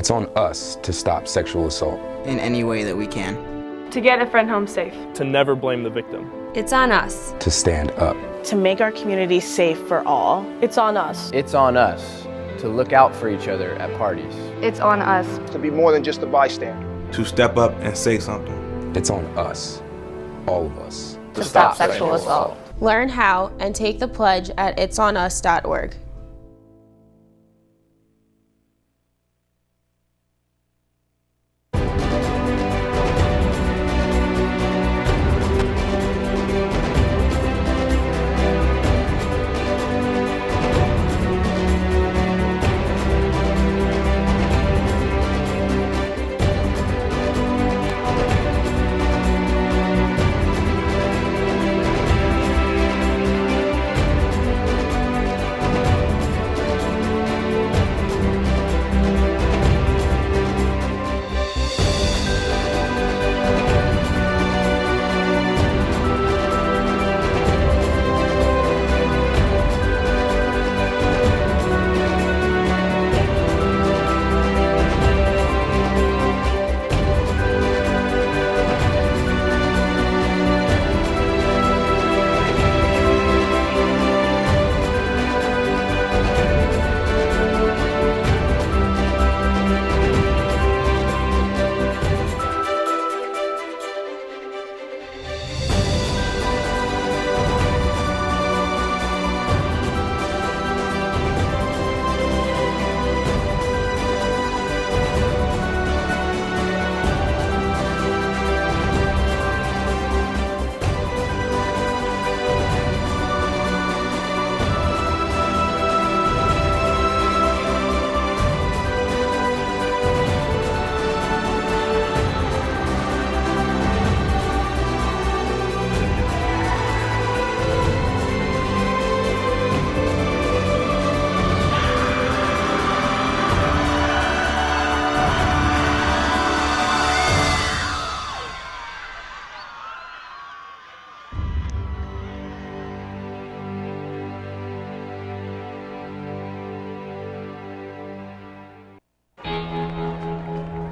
It's on us to stop sexual assault. In any way that we can. To get a friend home safe. To never blame the victim. It's on us. To stand up. To make our community safe for all. It's on us. It's on us to look out for each other at parties. It's on us. To be more than just a bystander. To step up and say something. It's on us, all of us. To stop sexual assault. Learn how and take the pledge at itsonus.org.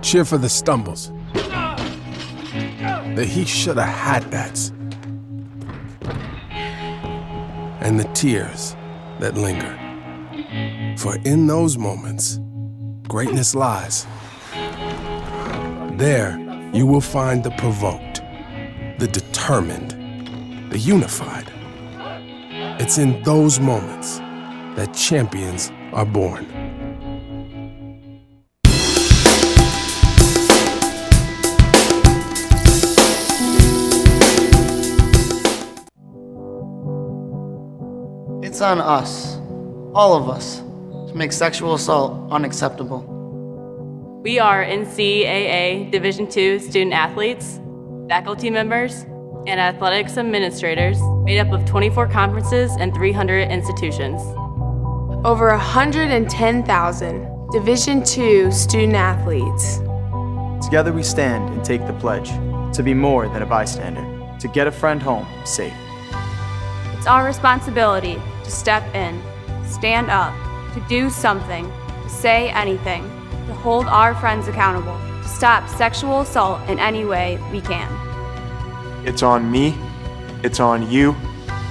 Cheer for the stumbles, the he shoulda had that's, and the tears that linger. For in those moments, greatness lies. There you will find the provoked, the determined, the unified. It's in those moments that champions are born. It's on us, all of us, to make sexual assault unacceptable. We are NCAA Division II student athletes, faculty members, and athletics administrators made up of 24 conferences and 300 institutions. Over 110,000 Division II student athletes. Together we stand and take the pledge to be more than a bystander, to get a friend home safe. It's our responsibility to step in, stand up, to do something, to say anything, to hold our friends accountable, to stop sexual assault in any way we can. It's on me, it's on you,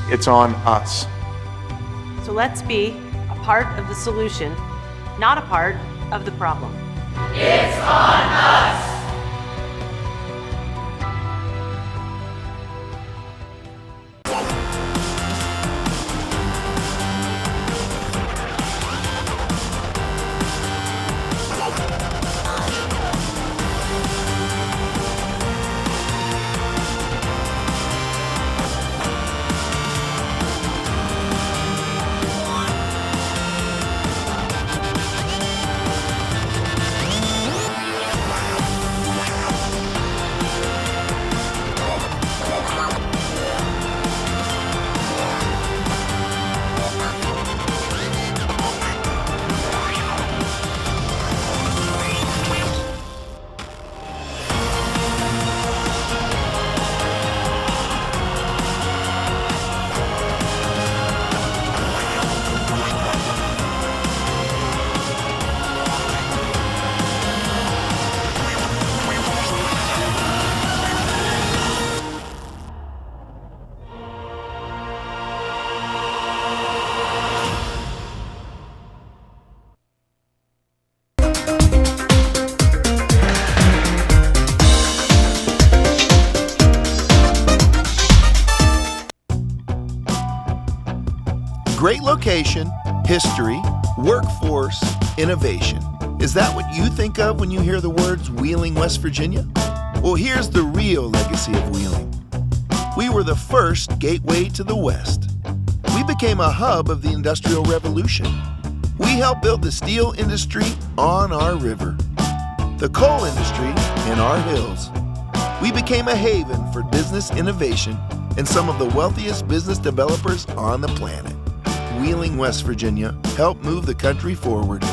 it's on us. So let's be a part of the solution, not a part of the problem. It's on us! Great location, history, workforce, innovation. Is that what you think of when you hear the words Wheeling, West Virginia? Well, here's the real legacy of Wheeling. We were the first gateway to the West. We became a hub of the Industrial Revolution. We helped build the steel industry on our river, the coal industry in our hills. We became a haven for business innovation and some of the wealthiest business developers on the planet. Wheeling, West Virginia helped move the country forward.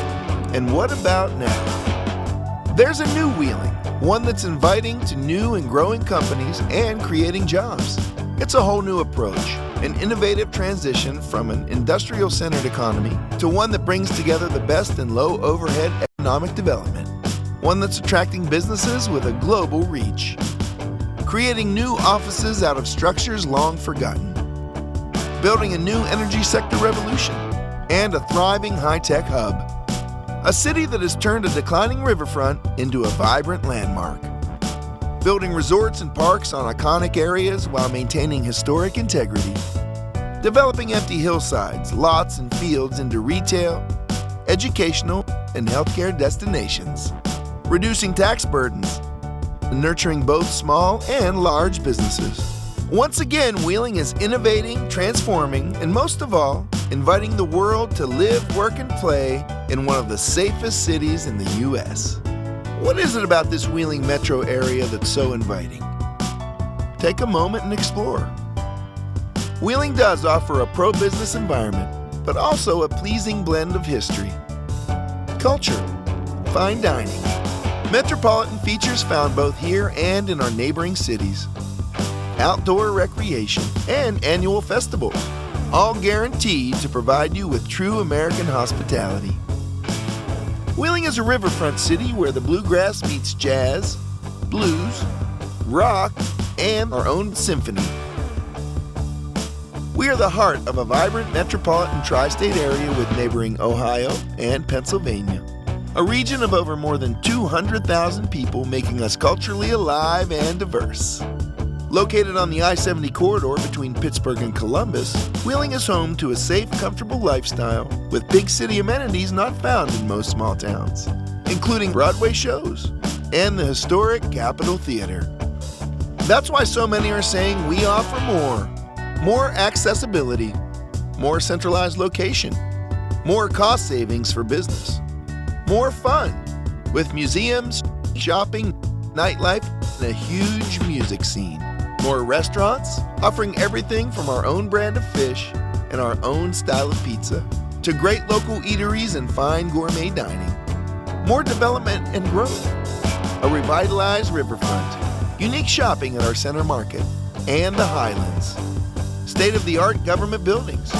And what about now? There's a new Wheeling, one that's inviting to new and growing companies and creating jobs. It's a whole new approach, an innovative transition from an industrial-centered economy to one that brings together the best in low-overhead economic development, one that's attracting businesses with a global reach, creating new offices out of structures long forgotten, building a new energy sector revolution, and a thriving high-tech hub. A city that has turned a declining riverfront into a vibrant landmark. Building resorts and parks on iconic areas while maintaining historic integrity. Developing empty hillsides, lots, and fields into retail, educational, and healthcare destinations. Reducing tax burdens. And nurturing both small and large businesses. Once again, Wheeling is innovating, transforming, and most of all, inviting the world to live, work, and play in one of the safest cities in the U.S. What is it about this Wheeling metro area that's so inviting? Take a moment and explore. Wheeling does offer a pro-business environment, but also a pleasing blend of history, culture, fine dining, metropolitan features found both here and in our neighboring cities, outdoor recreation, and annual festivals, all guaranteed to provide you with true American hospitality. Wheeling is a riverfront city where the bluegrass meets jazz, blues, rock, and our own symphony. We are the heart of a vibrant metropolitan tri-state area with neighboring Ohio and Pennsylvania, a region of over more than 200,000 people, making us culturally alive and diverse. Located on the I-70 corridor between Pittsburgh and Columbus, Wheeling is home to a safe, comfortable lifestyle with big city amenities not found in most small towns, including Broadway shows and the historic Capitol Theater. That's why so many are saying we offer more accessibility, more centralized location, more cost savings for business, more fun with museums, shopping, nightlife, and a huge music scene. More restaurants, offering everything from our own brand of fish and our own style of pizza to great local eateries and fine gourmet dining. More development and growth. A revitalized riverfront, unique shopping at our center market, and the Highlands. State-of-the-art government buildings,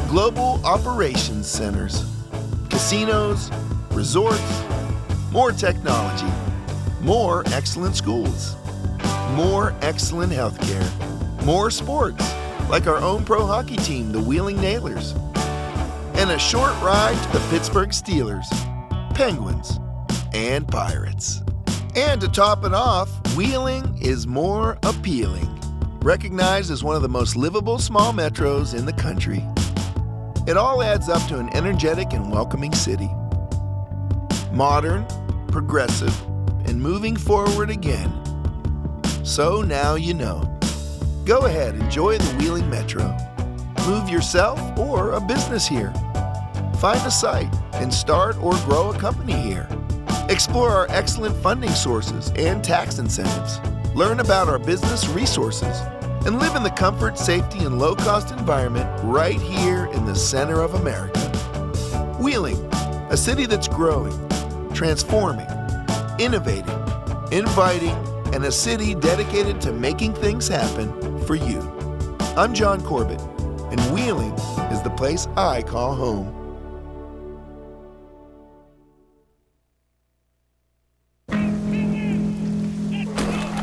global operations centers, casinos, resorts, more technology, more excellent schools, more excellent healthcare, more sports, like our own pro hockey team, the Wheeling Nailers, and a short ride to the Pittsburgh Steelers, Penguins, and Pirates. And to top it off, Wheeling is more appealing, recognized as one of the most livable small metros in the country. It all adds up to an energetic and welcoming city. Modern, progressive, and moving forward again. So now you know. Go ahead, enjoy the Wheeling Metro. Move yourself or a business here. Find a site and start or grow a company here. Explore our excellent funding sources and tax incentives. Learn about our business resources and live in the comfort, safety, and low-cost environment right here in the center of America. Wheeling, a city that's growing, transforming, innovating, inviting, and a city dedicated to making things happen for you. I'm John Corbett, and Wheeling is the place I call home.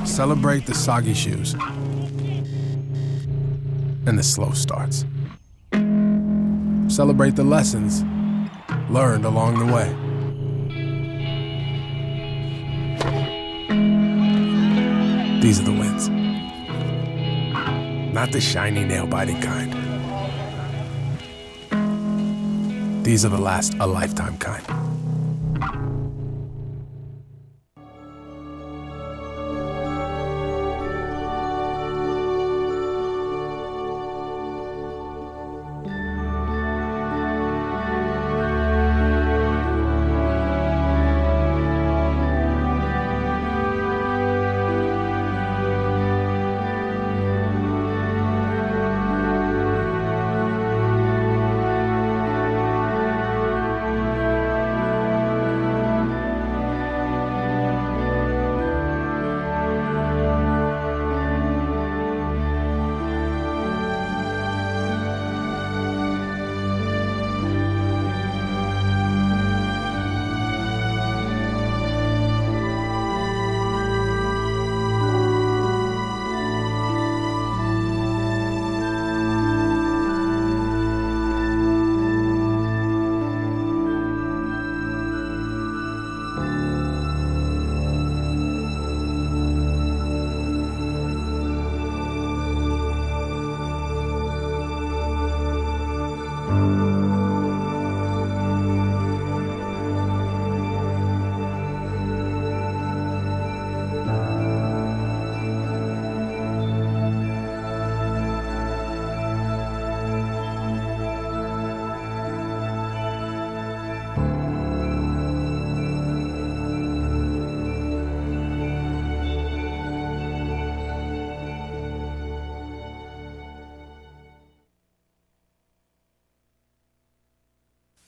Celebrate the soggy shoes and the slow starts. Celebrate the lessons learned along the way. These are the wins. Not the shiny, nail-biting kind. These are the last a lifetime kind.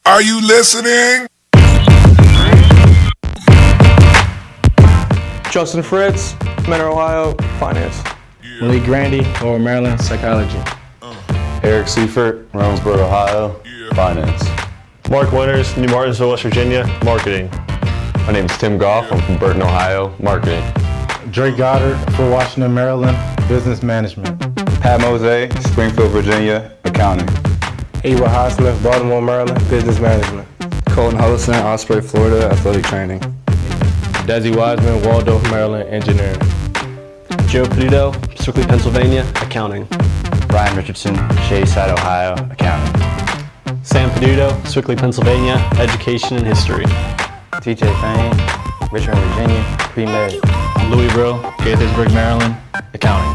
Are you listening? Justin Fritz, Mentor, Ohio, Finance. Malik Grandy, Lower Maryland, Psychology. Eric Seifert, Ronesburg, Ohio, Finance. Mark Winters, New Martinsville, West Virginia, Marketing. My name is Tim Goff. I'm from Burton, Ohio, Marketing. Drake Goddard, Fort Washington, Maryland, Business Management. Pat Mose, Springfield, Virginia, Accounting. Ewa Hosler, Baltimore, Maryland, Business Management. Colton Hullison, Osprey, Florida, Athletic Training. Desi Wiseman, Waldorf, Maryland, Engineering. Joe Polito, Strictly, Pennsylvania, Accounting. Ryan Richardson, Shayside, Ohio, Accounting. Sam Peduto, Strictly, Pennsylvania, Education and History. TJ Fain, Richmond, Virginia, Pre-Med. Louis Brill, Gaithersburg, Maryland, Accounting.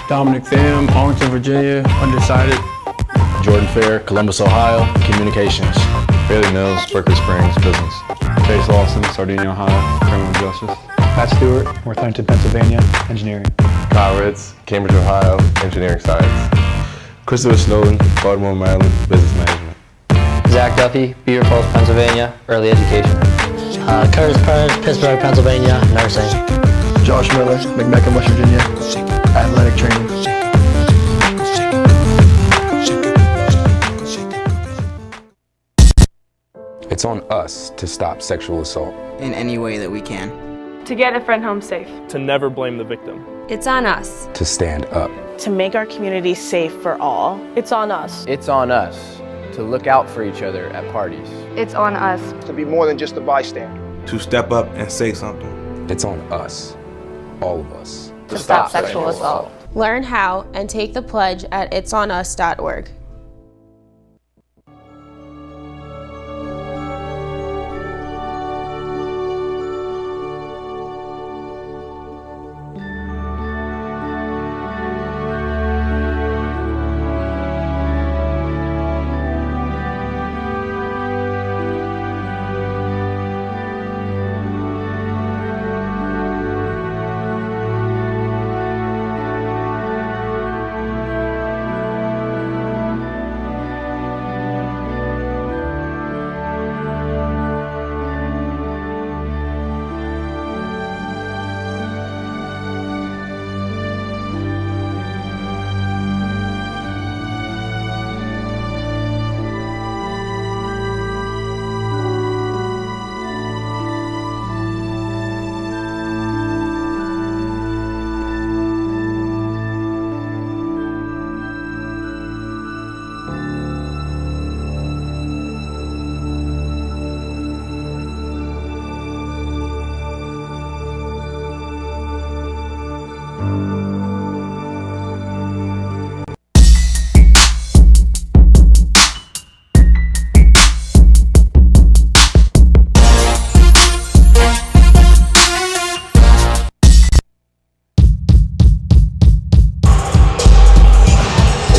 Dominic Pham, Arlington, Virginia, Undecided. Jordan Fair, Columbus, Ohio, Communications. Bailey Mills, Berkeley Springs, Business. Chase Lawson, Sardinia, Ohio, Criminal Justice. Pat Stewart, Northampton, Pennsylvania, Engineering. Kyle Ritz, Cambridge, Ohio, Engineering Science. Christopher Snowden, Baltimore, Maryland, Business Management. Zach Duffy, Beaver Falls, Pennsylvania, Early Education. Curtis Perez, Pittsburgh, Pennsylvania, Nursing. Josh Miller, McMeccan, West Virginia, Athletic Training. It's on us to stop sexual assault in any way that we can. To get a friend home safe. To never blame the victim. It's on us. to stand up. To make our community safe for all. It's on us. It's on us to look out for each other at parties. It's on us. To be more than just a bystander. To step up and say something. It's on us, all of us. To stop sexual assault. Learn how and take the pledge at itsonus.org.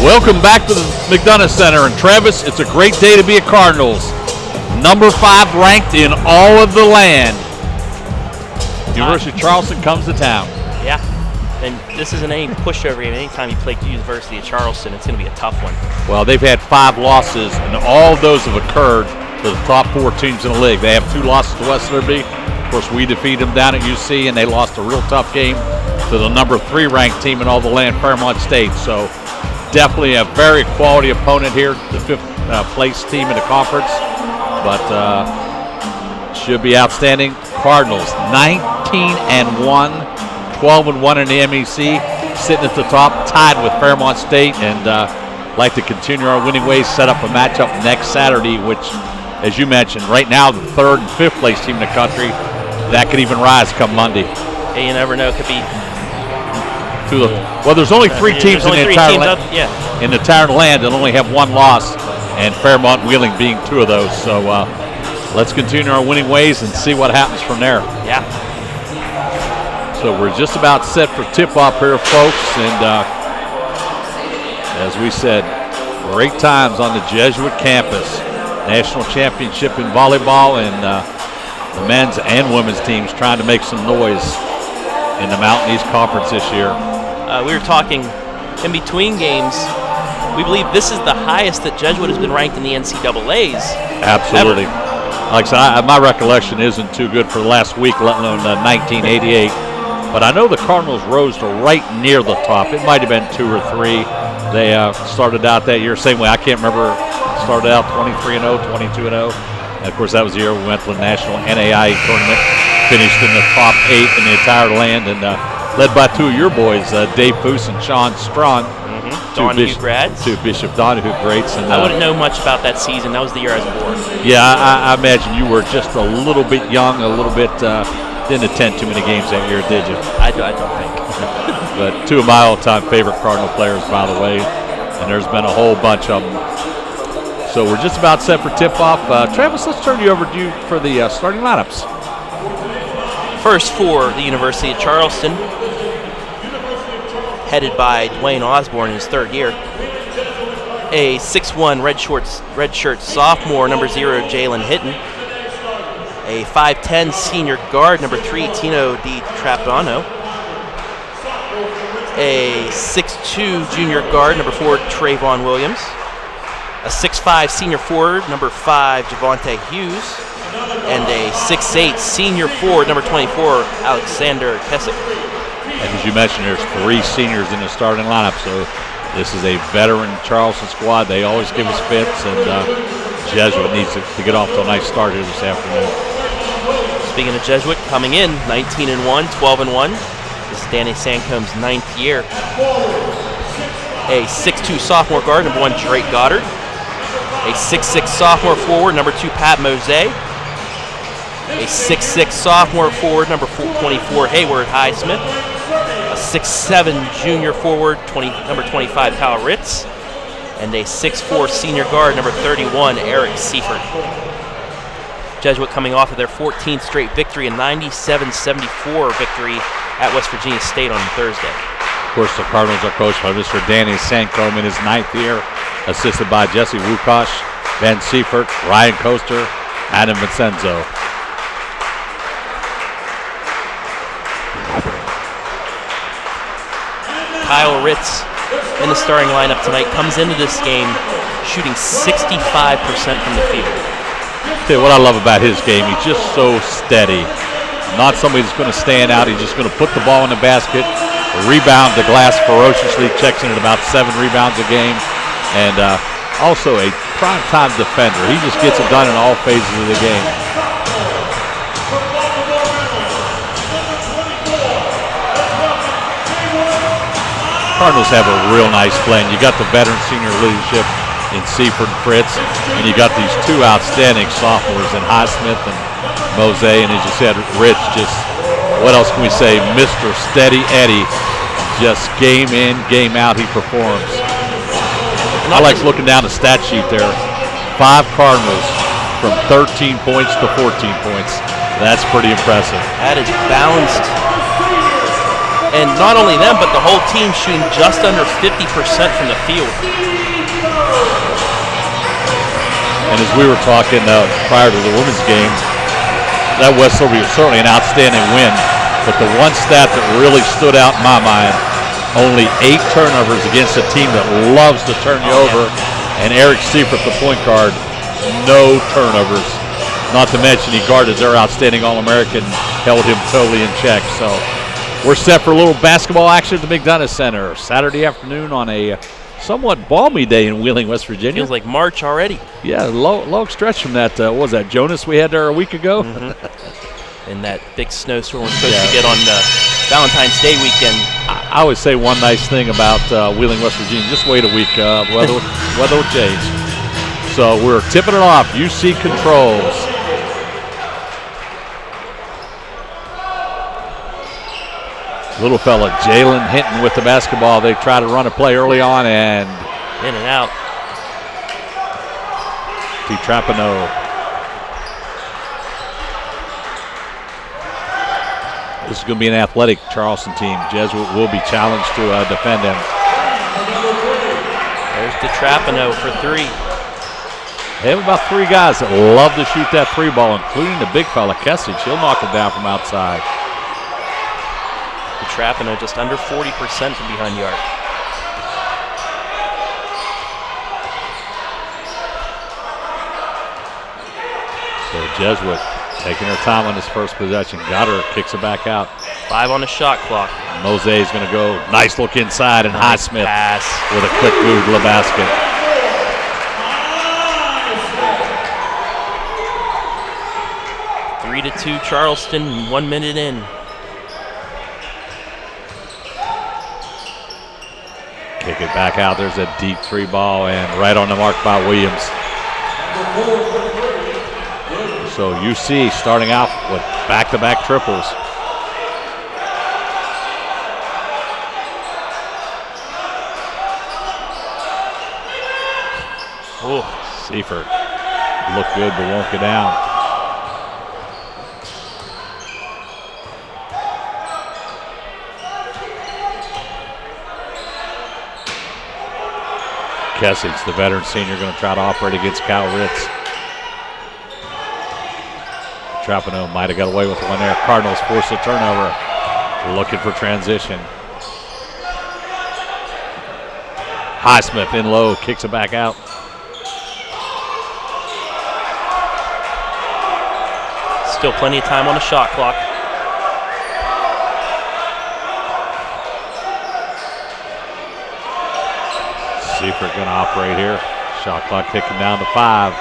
Welcome back to the McDonough Center. And Travis, it's a great day to be a Cardinals. Number 5 ranked in all of the land. University of Charleston comes to town. Yeah, and this isn't any pushover game. Anytime you play University of Charleston, it's going to be a tough one. Well, they've had 5 losses, and all of those have occurred to the top 4 teams in the league. They have 2 losses to West Liberty. Of course, we defeated them down at UC, and they lost a real tough game to the number 3 ranked team in all the land, Fairmont State. So definitely a very quality opponent here, the 5th place team in the conference. But should be outstanding. Cardinals 19-1, 12-1 in the MEC, sitting at the top, tied with Fairmont State, and like to continue our winning ways. Set up a matchup next Saturday, which, as you mentioned, right now the 3rd and 5th place team in the country. That could even rise come Monday. Yeah, you never know. It could be. Well, there's only 3 teams in the entire land. In the entire land that only have 1 loss, and Fairmont Wheeling being 2 of those. So let's continue our winning ways and see what happens from there. Yeah. So we're just about set for tip-off here, folks, and as we said, great times on the Jesuit campus. National championship in volleyball, and the men's and women's teams trying to make some noise in the Mountain East Conference this year. We were talking in between games. We believe this is the highest that Jesuit has been ranked in the NCAAs. Absolutely. Like I said, my recollection isn't too good for the last week, let alone 1988. But I know the Cardinals rose to right near the top. It might have been 2 or 3. They started out that year same way. I can't remember. Started out 23-0, 22-0. And of course, that was the year we went to the National NAIA tournament. Finished in the top 8 in the entire land, and led by 2 of your boys, Dave Foose and Sean Strawn. Donahue grads. 2 Bishop Donahue greats. And I wouldn't know much about that season. That was the year I was born. Yeah, I imagine you were just a little bit young, a little bit, didn't attend too many games that year, did you? I don't think. But 2 of my all-time favorite Cardinal players, by the way, and there's been a whole bunch of them. So we're just about set for tip-off. Travis, let's turn you over to you for the starting lineups. First for the University of Charleston, headed by Dwayne Osborne in his 3rd year. A 6'1" redshirt sophomore, number 0, Jalen Hitton. A 5'10" senior guard, number 3, Tino Di Trapano. A 6'2" junior guard, number 4, Trayvon Williams. A 6'5" senior forward, number 5, Javante Hughes. And a 6'8" senior forward, number 24, Alexander Kessick. And as you mentioned, there's 3 seniors in the starting lineup, so this is a veteran Charleston squad. They always give us fits, and Jesuit needs to get off to a nice start here this afternoon. Speaking of Jesuit, coming in 19-1, 12-1. This is Danny Sancomb's 9th year. A 6'2" sophomore guard, number 1, Drake Goddard. A 6'6" sophomore forward, number 2, Pat Mose. A 6'6" sophomore forward, number 24, Hayward Highsmith. A 6'7" junior forward, number 25, Kyle Ritz. And a 6'4" senior guard, number 31, Eric Seifert. Jesuit coming off of their 14th straight victory, a 97-74 victory at West Virginia State on Thursday. Of course, the Cardinals are coached by Mr. Danny Sancombe in his 9th year, assisted by Jesse Wukosh, Ben Seifert, Ryan Coaster, Adam Vincenzo. Kyle Ritz in the starting lineup tonight comes into this game shooting 65% from the field. Tell you what I love about his game, he's just so steady. Not somebody that's going to stand out. He's just going to put the ball in the basket, rebound the glass ferociously, checks in at about 7 rebounds a game, and also a prime-time defender. He just gets it done in all phases of the game. Cardinals have a real nice blend. You got the veteran senior leadership in Seifert and Fritz, and you got these 2 outstanding sophomores in Highsmith and Mose, and as you said, Rich, just, what else can we say, Mr. Steady Eddie, just game in, game out, he performs. I like looking down the stat sheet there. 5 Cardinals from 13 points to 14 points. That's pretty impressive. That is balanced And not only them, but the whole team shooting just under 50% from the field. And as we were talking prior to the women's game, that West Liberty was certainly an outstanding win. But the one stat that really stood out in my mind, only 8 turnovers against a team that loves to turn you over. And Eric Seifert, the point guard, no turnovers. Not to mention he guarded their outstanding All-American, held him totally in check. So we're set for a little basketball action at the McDonough Center Saturday afternoon on a somewhat balmy day in Wheeling, West Virginia. Feels like March already. Yeah, long stretch from that, what was that, Jonas we had there a week ago? And that big snowstorm we're supposed to get on Valentine's Day weekend. I would say one nice thing about Wheeling, West Virginia, just wait a week, weather will change. So we're tipping it off, UC controls. Little fella Jalen Hinton with the basketball. They try to run a play early on and in and out. DiTrapano. This is going to be an athletic Charleston team. Jesuit will be challenged to defend him. There's DiTrapano for 3. They have about 3 guys that love to shoot that 3 ball, including the big fella Kessage. He'll knock it down from outside. DiTrapano just under 40% from behind the arc. So Jesuit taking her time on this first possession. Got her, kicks it back out. 5 on the shot clock. Mose is going to go. Nice look inside, and Nice Highsmith pass with a quick move to the basket. Three to 2 Charleston, 1 minute in. Kick it back out. There's a deep 3 ball, and right on the mark by Williams. So UC starting out with back-to-back triples. Oh, Seifert looked good but won't get down. Kessage, the veteran senior, going to try to operate against Kyle Ritz. Trapano might have got away with one there. Cardinals force a turnover. Looking for transition. Highsmith in low, kicks it back out. Still plenty of time on the shot clock. Seifert going to operate here. Shot clock ticking down to 5.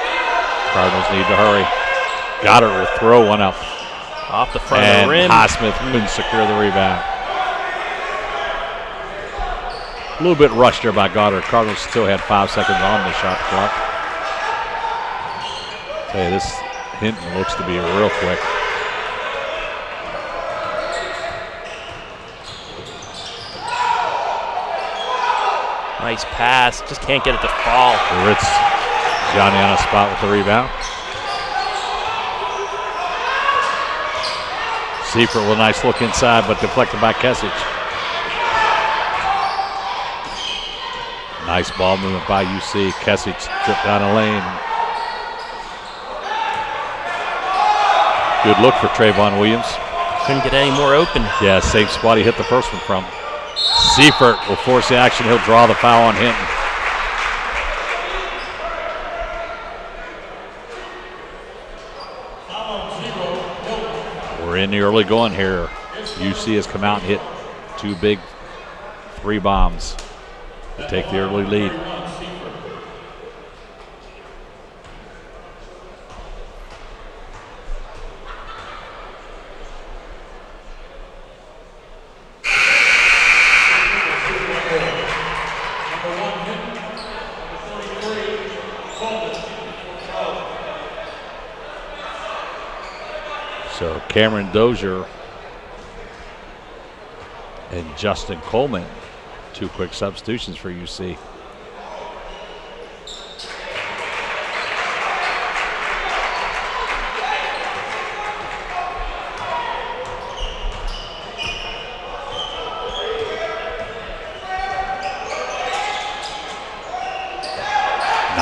Cardinals need to hurry. Goddard will throw one up. Off the front and of the rim. Highsmith couldn't secure the rebound. A little bit rushed there by Goddard. Cardinals still had 5 seconds on the shot clock. Tell you, this Hinton looks to be real quick. Nice pass, just can't get it to fall. Ritz, Johnny on a spot with the rebound. Seifert with a nice look inside, but deflected by Kessage. Nice ball movement by UC. Kessage tripped down the lane. Good look for Trayvon Williams. Couldn't get any more open. Yeah, same spot he hit the first one from. Seifert will force the action. He'll draw the foul on Hinton. We're in the early going here. UC has come out and hit 2 big 3 bombs to take the early lead. So Cameron Dozier and Justin Coleman, 2 quick substitutions for UC.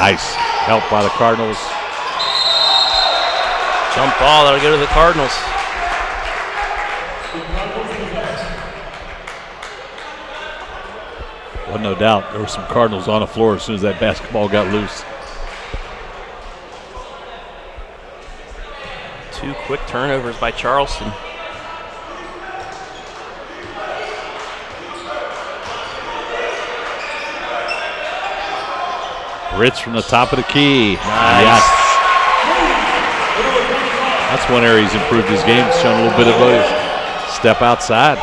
Nice help by the Cardinals. Jump ball, that'll go to the Cardinals. Well, no doubt there were some Cardinals on the floor as soon as that basketball got loose. 2 quick turnovers by Charleston. Ritz from the top of the key. Nice. Yes. That's one area he's improved his game, shown a little bit of a step outside.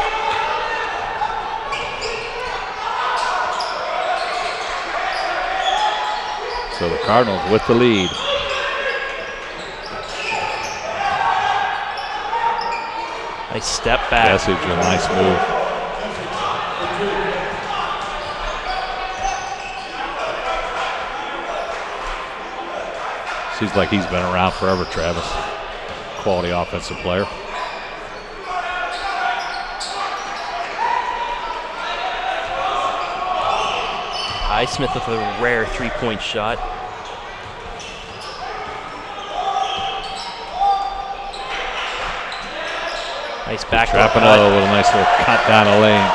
So the Cardinals with the lead. Nice step back. Passage, a nice move. Seems like he's been around forever, Travis. Quality offensive player. Highsmith with a rare 3-point shot. Nice back. Trapano with a nice little cut down the lane.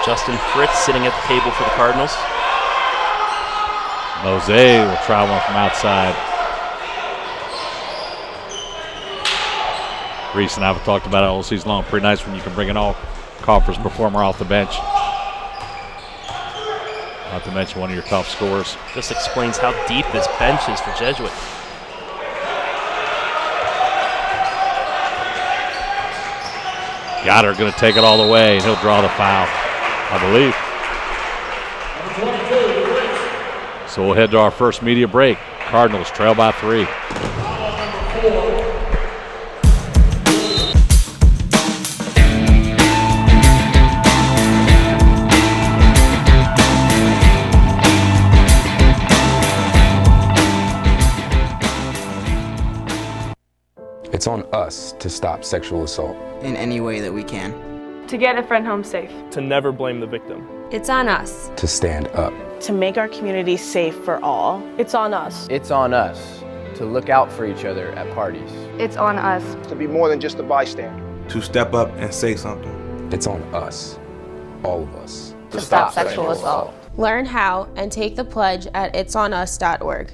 Justin Fritz sitting at the table for the Cardinals. Mose will try one from outside. Reese and I have talked about it all season long. Pretty nice when you can bring an all-conference performer off the bench. Not to mention one of your top scorers. Just explains how deep this bench is for Jesuit. Goddard going to take it all the way, and he'll draw the foul, I believe. So we'll head to our first media break. Cardinals trail by 3. It's on us to stop sexual assault. In any way that we can. To get a friend home safe. To never blame the victim. It's on us. To stand up. To make our community safe for all. It's on us. It's on us to look out for each other at parties. It's on us. To be more than just a bystander. To step up and say something. It's on us, all of us. To stop sexual assault. Learn how and take the pledge at itsonus.org.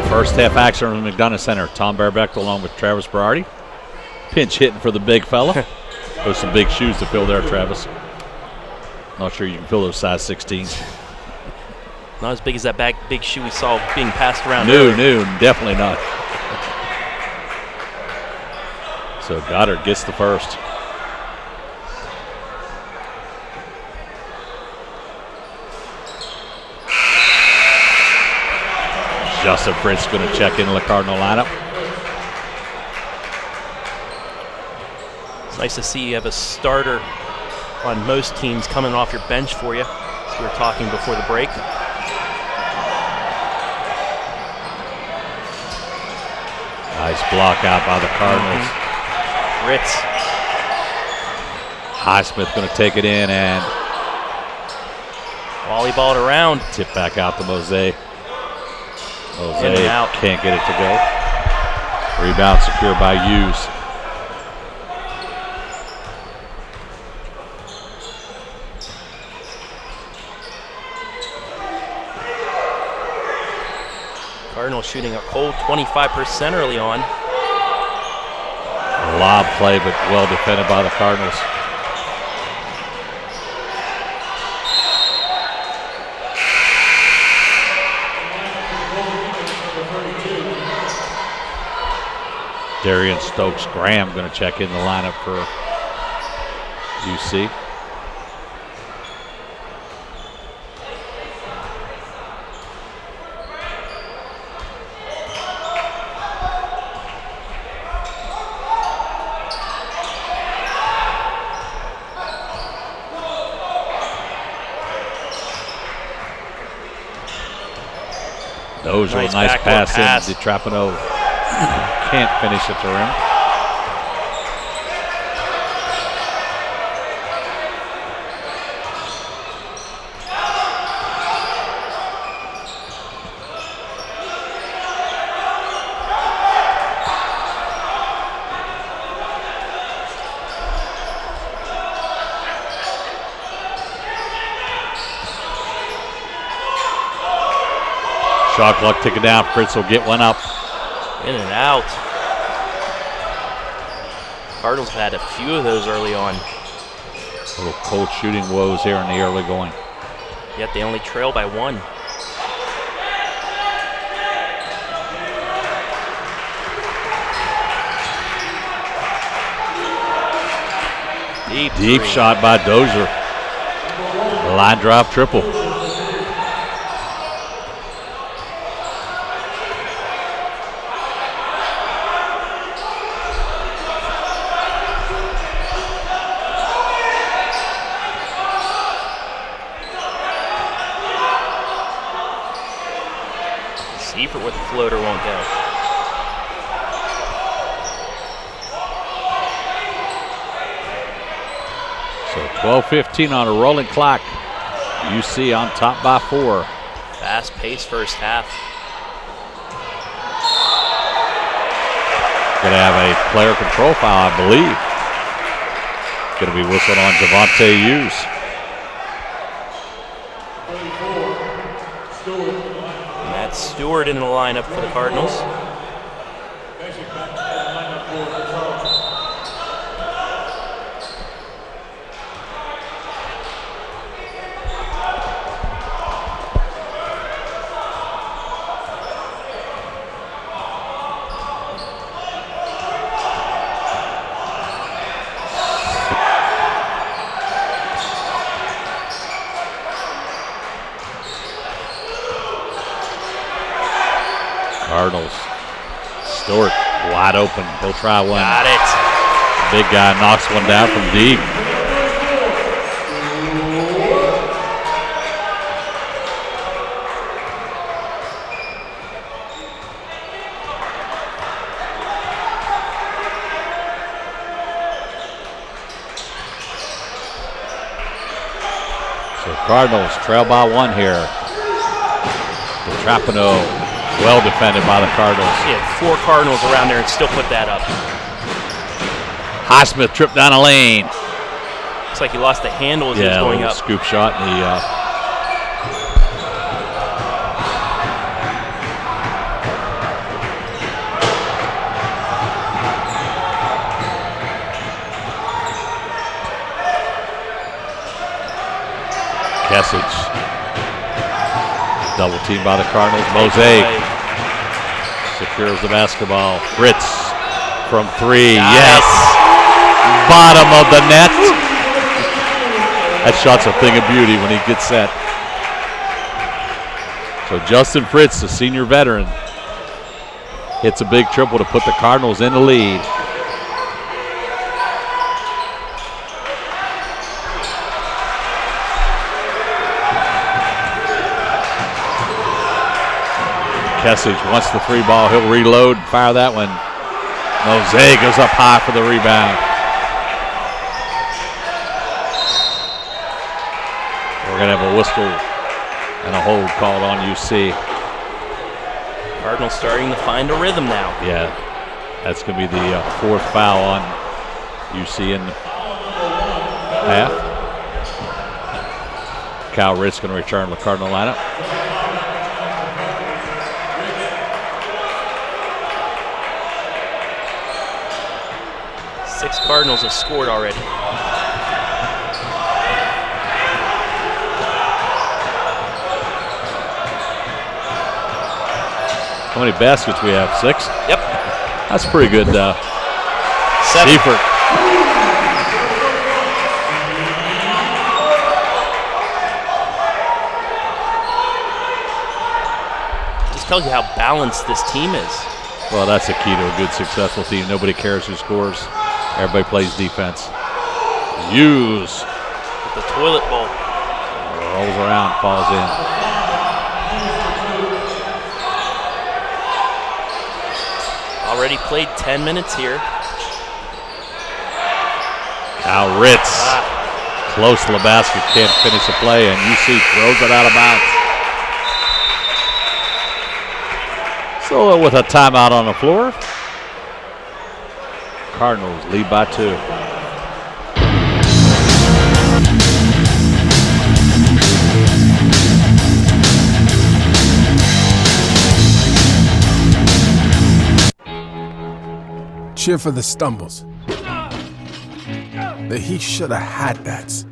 First half action from the McDonough Center. Tom Bearbeck along with Travis Berardi. Pinch hitting for the big fella. Those some big shoes to fill there, Travis. Not sure you can fill those size 16s. Not as big as that big shoe we saw being passed around. No, definitely not. So Goddard gets the first. Justin Fritz going to check into the Cardinal lineup. It's nice to see you have a starter on most teams coming off your bench for you. As we were talking before the break. Nice block out by the Cardinals. Ritz. Highsmith going to take it in and volleyball it around. Tip back out to Mose. Mose In and out. Can't get it to go. Rebound secured by Hughes. Cardinals shooting a cold 25% early on. Lob play, but well defended by the Cardinals. Darian Stokes Graham going to check in the lineup for UC. Those are a nice pass in. DiTrapano can't finish at the rim. Shot clock ticking down. Fritz will get one up. In and out. Cardinals have had a few of those early on. Little cold shooting woes here in the early going. Yet they only trail by 1. Deep shot by Dozier. Line drive triple. Seifert with the floater won't go. So 12:15 on a rolling clock. UC on top by 4. Fast-paced first half. Going to have a player control foul, I believe. Going to be whistled on Javante Hughes. Matt Stewart in the lineup for the Cardinals. Cardinals. Stewart wide open. He'll try one. Got it. Big guy knocks one down from deep. So Cardinals trail by 1 here. DiTrapano. Well defended by the Cardinals. Yeah, 4 Cardinals around there and still put that up. Highsmith tripped down a lane. Looks like he lost the handle as he was going up. Scoop shot and he Kessage. Double team by the Cardinals. Mosaic secures the basketball. Fritz from 3. Yes. Bottom of the net. That shot's a thing of beauty when he gets set. So Justin Fritz, the senior veteran, hits a big triple to put the Cardinals in the lead. Kessage wants the 3 ball. He'll reload and fire that one. Mosaic goes up high for the rebound. We're going to have a whistle and a hold called on UC. Cardinals starting to find a rhythm now. Yeah, that's going to be the 4th foul on UC in the half. Kyle Ritz going to return the Cardinal lineup. 6 Cardinals have scored already. How many baskets we have? 6? Yep. That's pretty good. 7. Seifert. Just tells you how balanced this team is. Well, that's the key to a good, successful team. Nobody cares who scores. Everybody plays defense. Hughes. With the toilet bowl. Rolls around, falls in. Already played 10 minutes here. Kyle Ritz. Close to the basket, can't finish the play, and UC throws it out of bounds. So with a timeout on the floor, Cardinals lead by 2. Cheer for the stumbles. The he shoulda had that's.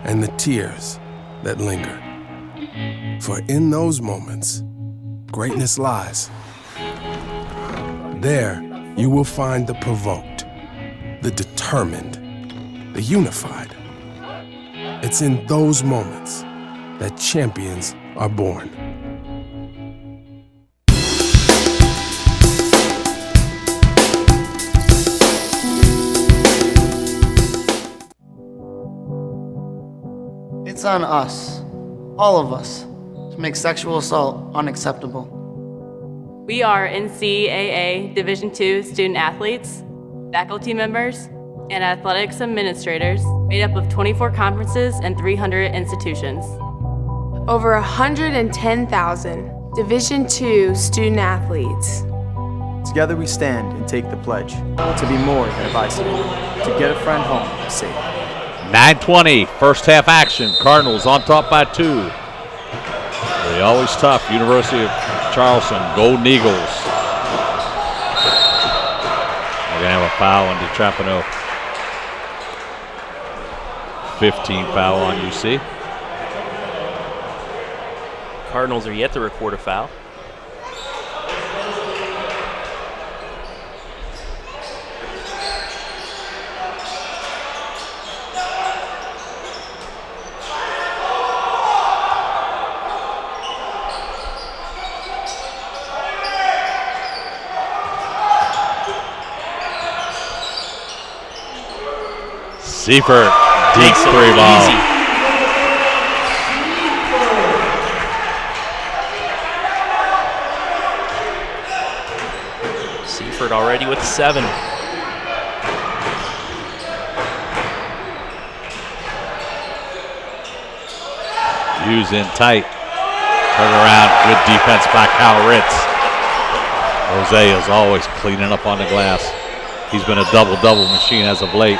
And the tears that linger. For in those moments, greatness lies. There, you will find the provoked, the determined, the unified. It's in those moments that champions are born. It's on us, all of us, to make sexual assault unacceptable. We are NCAA Division II student athletes, faculty members, and athletics administrators made up of 24 conferences and 300 institutions. Over 110,000 Division II student athletes. Together we stand and take the pledge to be more than a bystander, to get a friend home safe. 9:20, first half action. Cardinals on top by 2. They always tough. University of Charleston, Golden Eagles. We're gonna have a foul on DiTrapano. 15 foul on UC. Cardinals are yet to record a foul. Seifert, deep 3 ball. Easy. Seifert already with 7. Hughes in tight. Turn around, good defense by Kyle Ritz. Jose is always cleaning up on the glass. He's been a double-double machine as of late.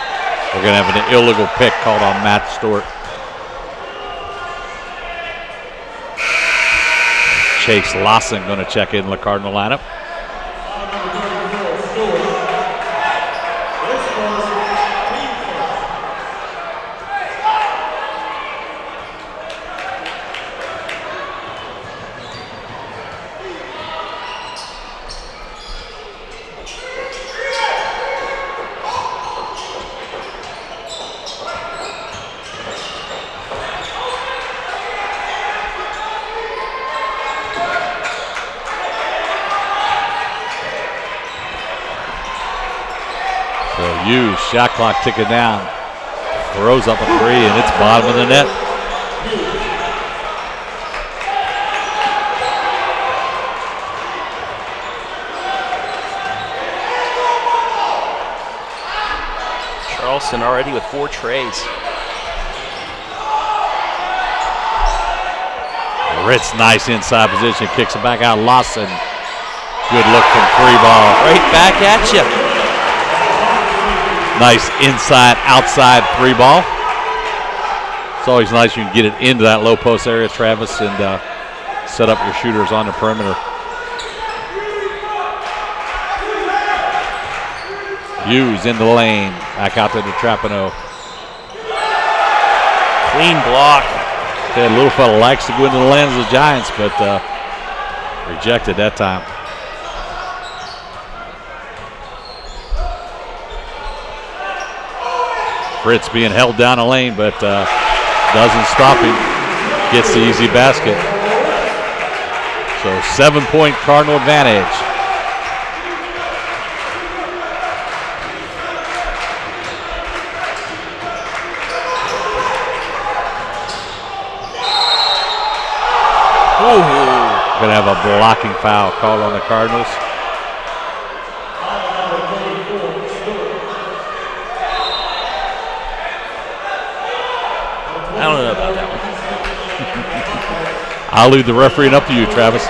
We're going to have an illegal pick called on Matt Stewart. Chase Lawson going to check in the Cardinal lineup. Hughes, shot clock ticking down. Throws up a 3 and it's bottom of the net. Charleston already with 4 trays. Ritz, nice inside position, kicks it back out. Lawson, good look from 3 ball. Right back at you. Nice inside, outside 3 ball. It's always nice you can get it into that low post area, Travis, and set up your shooters on the perimeter. Hughes in the lane. Back out there to Trapano. Clean block. That little fella likes to go into the lands of the Giants, but rejected that time. Fritz being held down a lane, but doesn't stop him. Gets the easy basket. So 7-point Cardinal advantage. Gonna have a blocking foul called on the Cardinals. I don't know about that one. I'll leave the refereeing up to you, Travis.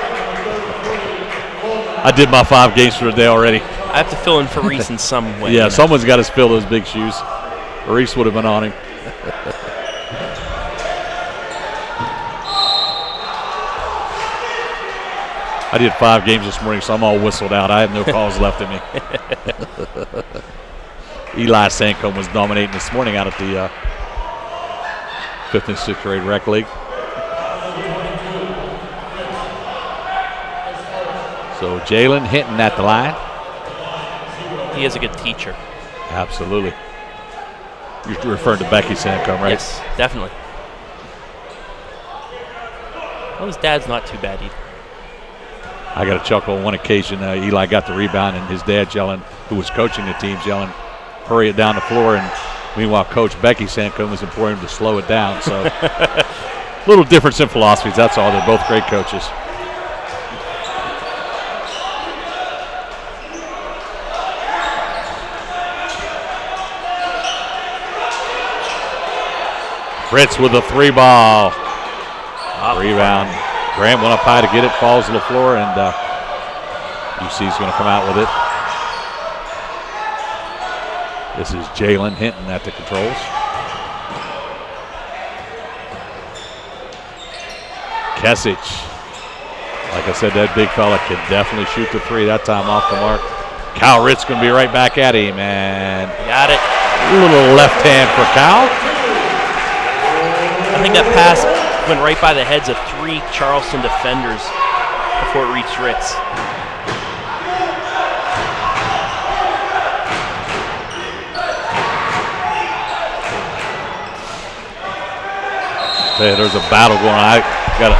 I did my 5 games for the day already. I have to fill in for Reese in some way. Yeah, someone's got to fill those big shoes. Reese would have been on him. I did 5 games this morning, so I'm all whistled out. I have no calls left in me. Eli Sancombe was dominating this morning out at the 5th and 6th grade rec league. So Jalen Hinton at the line. He is a good teacher. Absolutely. You're referring to Becky Sancombe, right? Yes, definitely. Well, his dad's not too bad either. I got a chuckle on one occasion. Eli got the rebound, and his dad yelling, who was coaching the teams, yelling, hurry it down the floor. And meanwhile, Coach Becky Sancombe was imploring him to slow it down. So a little difference in philosophies, that's all. They're both great coaches. Fritz with a 3-ball. Rebound. Graham went up high to get it, falls to the floor, and UC's going to come out with it. This is Jalen Hinton at the controls. Kesich. Like I said, that big fella can definitely shoot the 3 that time off the mark. Kyle Ritz going to be right back at him, and got it. A little left hand for Kyle. I think that pass went right by the heads of 3 Charleston defenders before it reached Ritz. Hey, there's a battle going on. I got a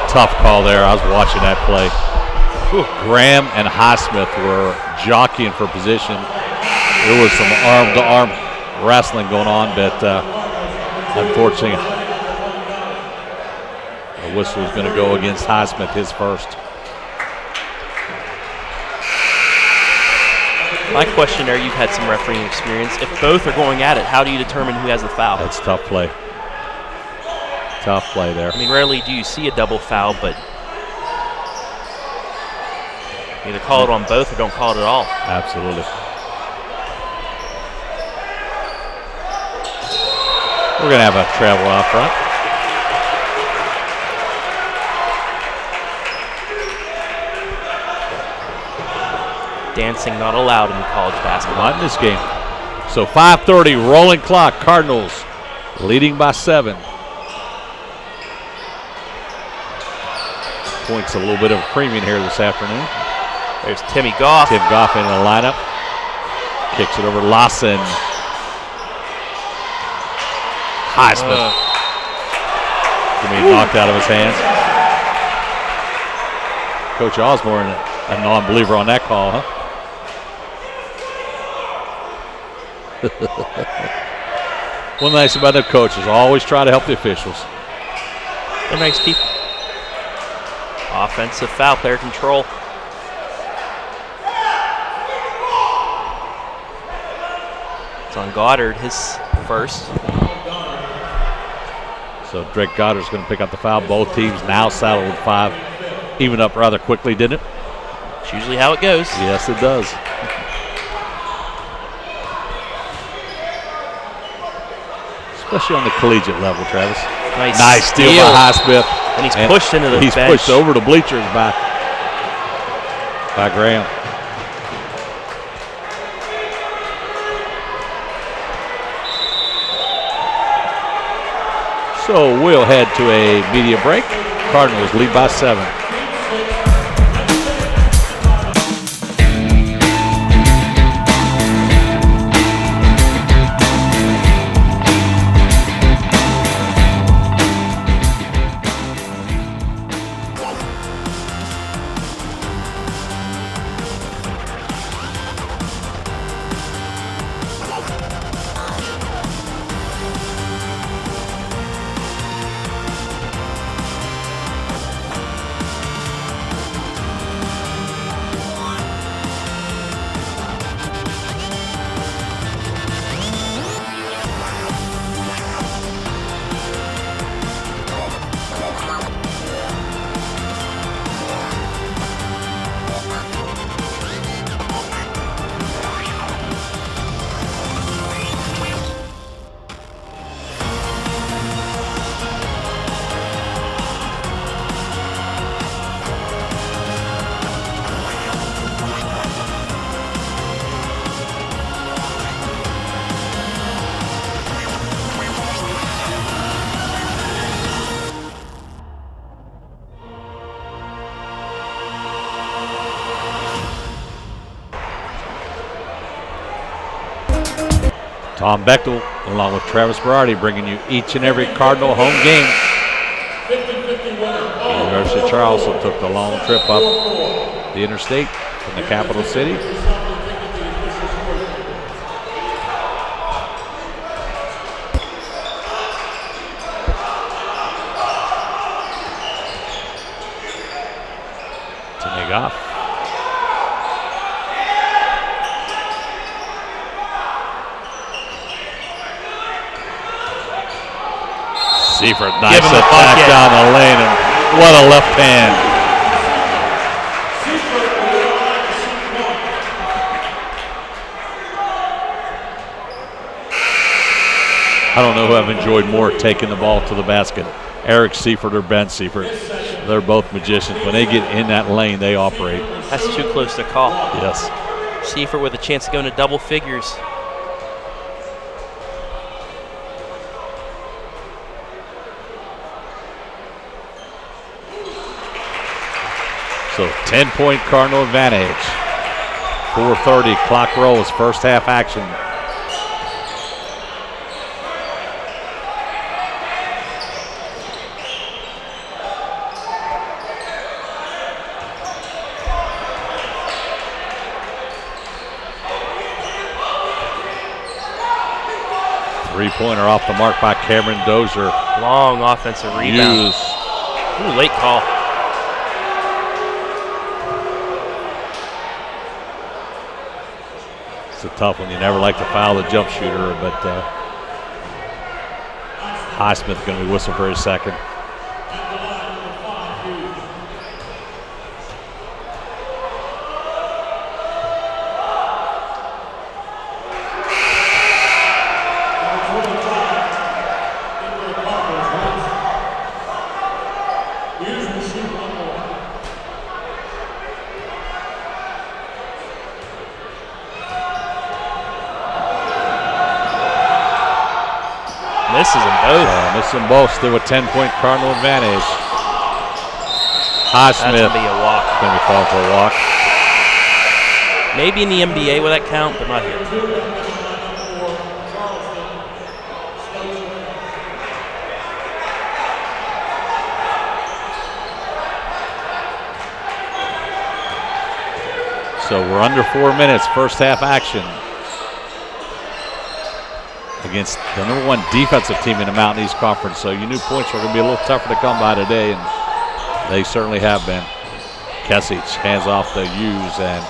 tough call there. I was watching that play. Graham and Highsmith were jockeying for position. There was some arm-to-arm wrestling going on, but unfortunately, the whistle is going to go against Highsmith, his first. My question there, you've had some refereeing experience. If both are going at it, how do you determine who has the foul? That's a tough play. Tough play there. I mean, rarely do you see a double foul, but either call it on both or don't call it at all. Absolutely. We're going to have a travel out front. Dancing not allowed in college basketball. Not in this game. So 5:30, rolling clock. Cardinals leading by 7. Points a little bit of a premium here this afternoon. There's Timmy Goff. Tim Goff in the lineup. Kicks it over Lawson. Highsmith. Gonna be knocked out of his hands. Coach Osborne, a non-believer on that call, huh? One nice about the coaches, always try to help the officials. They're nice people. Offensive foul, player control. It's on Goddard, his first. So Drake Goddard's going to pick up the foul. Both teams now saddled with 5. Even up rather quickly, didn't it? It's usually how it goes. Yes, it does. Especially on the collegiate level, Travis. Nice steal by Highsmith. And he's pushed into the bench. He's pushed over the bleachers by Graham. So we'll head to a media break. Cardinals lead by 7. Tom Bechtel, along with Travis Berardi, bringing you each and every Cardinal home game. The University of Charleston took the long trip up the interstate from the capital city. To Goff. Seifert, nice attack down the lane, and what a left hand. I don't know who I've enjoyed more taking the ball to the basket, Eric Seifert or Ben Seifert. They're both magicians. When they get in that lane, they operate. That's too close to call. Yes. Seifert with a chance to go into double figures. So 10-point Cardinal advantage. 4:30 clock rolls, first half action. Three-pointer off the mark by Cameron Dozier. Long offensive rebound. Ooh, late call. It's a tough one. You never like to foul the jump shooter, but Highsmith going to be whistled for his second. Misses them both. Misses them both. Still a 10-point Cardinal advantage. Highsmith. That's going to be a walk. Going to be called for a walk. Maybe in the NBA will that count, but not here. So we're under 4 minutes, first half action. Against the #1 defensive team in the Mountain East Conference. So you knew points were going to be a little tougher to come by today, and they certainly have been. Kesic hands off the Hughes, and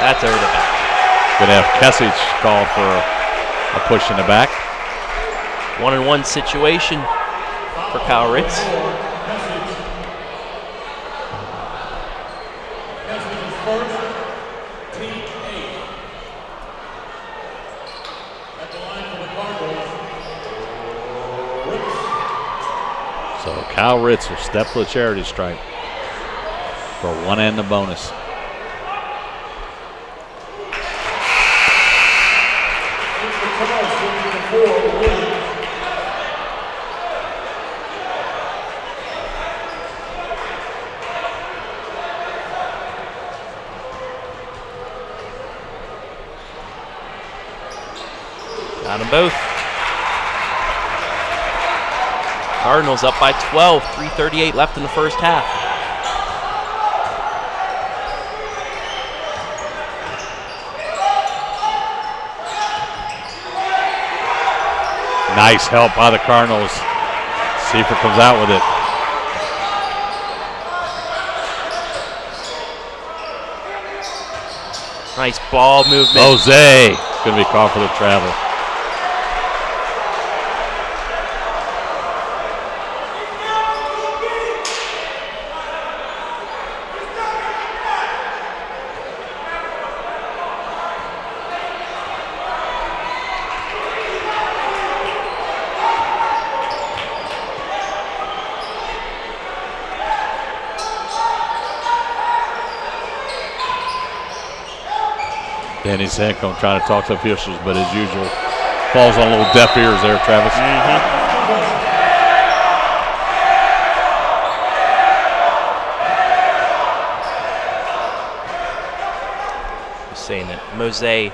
that's over the back. Going to have Kesic call for a push in the back. 1-on-1 situation for Kyle Ritz. So Kyle Ritz will step to the charity stripe for one and a bonus. Got them both. Cardinals up by 12, 3:38 left in the first half. Nice help by the Cardinals. Seifert comes out with it. Nice ball movement. Jose going to be called for the travel. Danny Sancombe trying to talk to officials, but as usual, falls on little deaf ears there, Travis. Just saying that Mose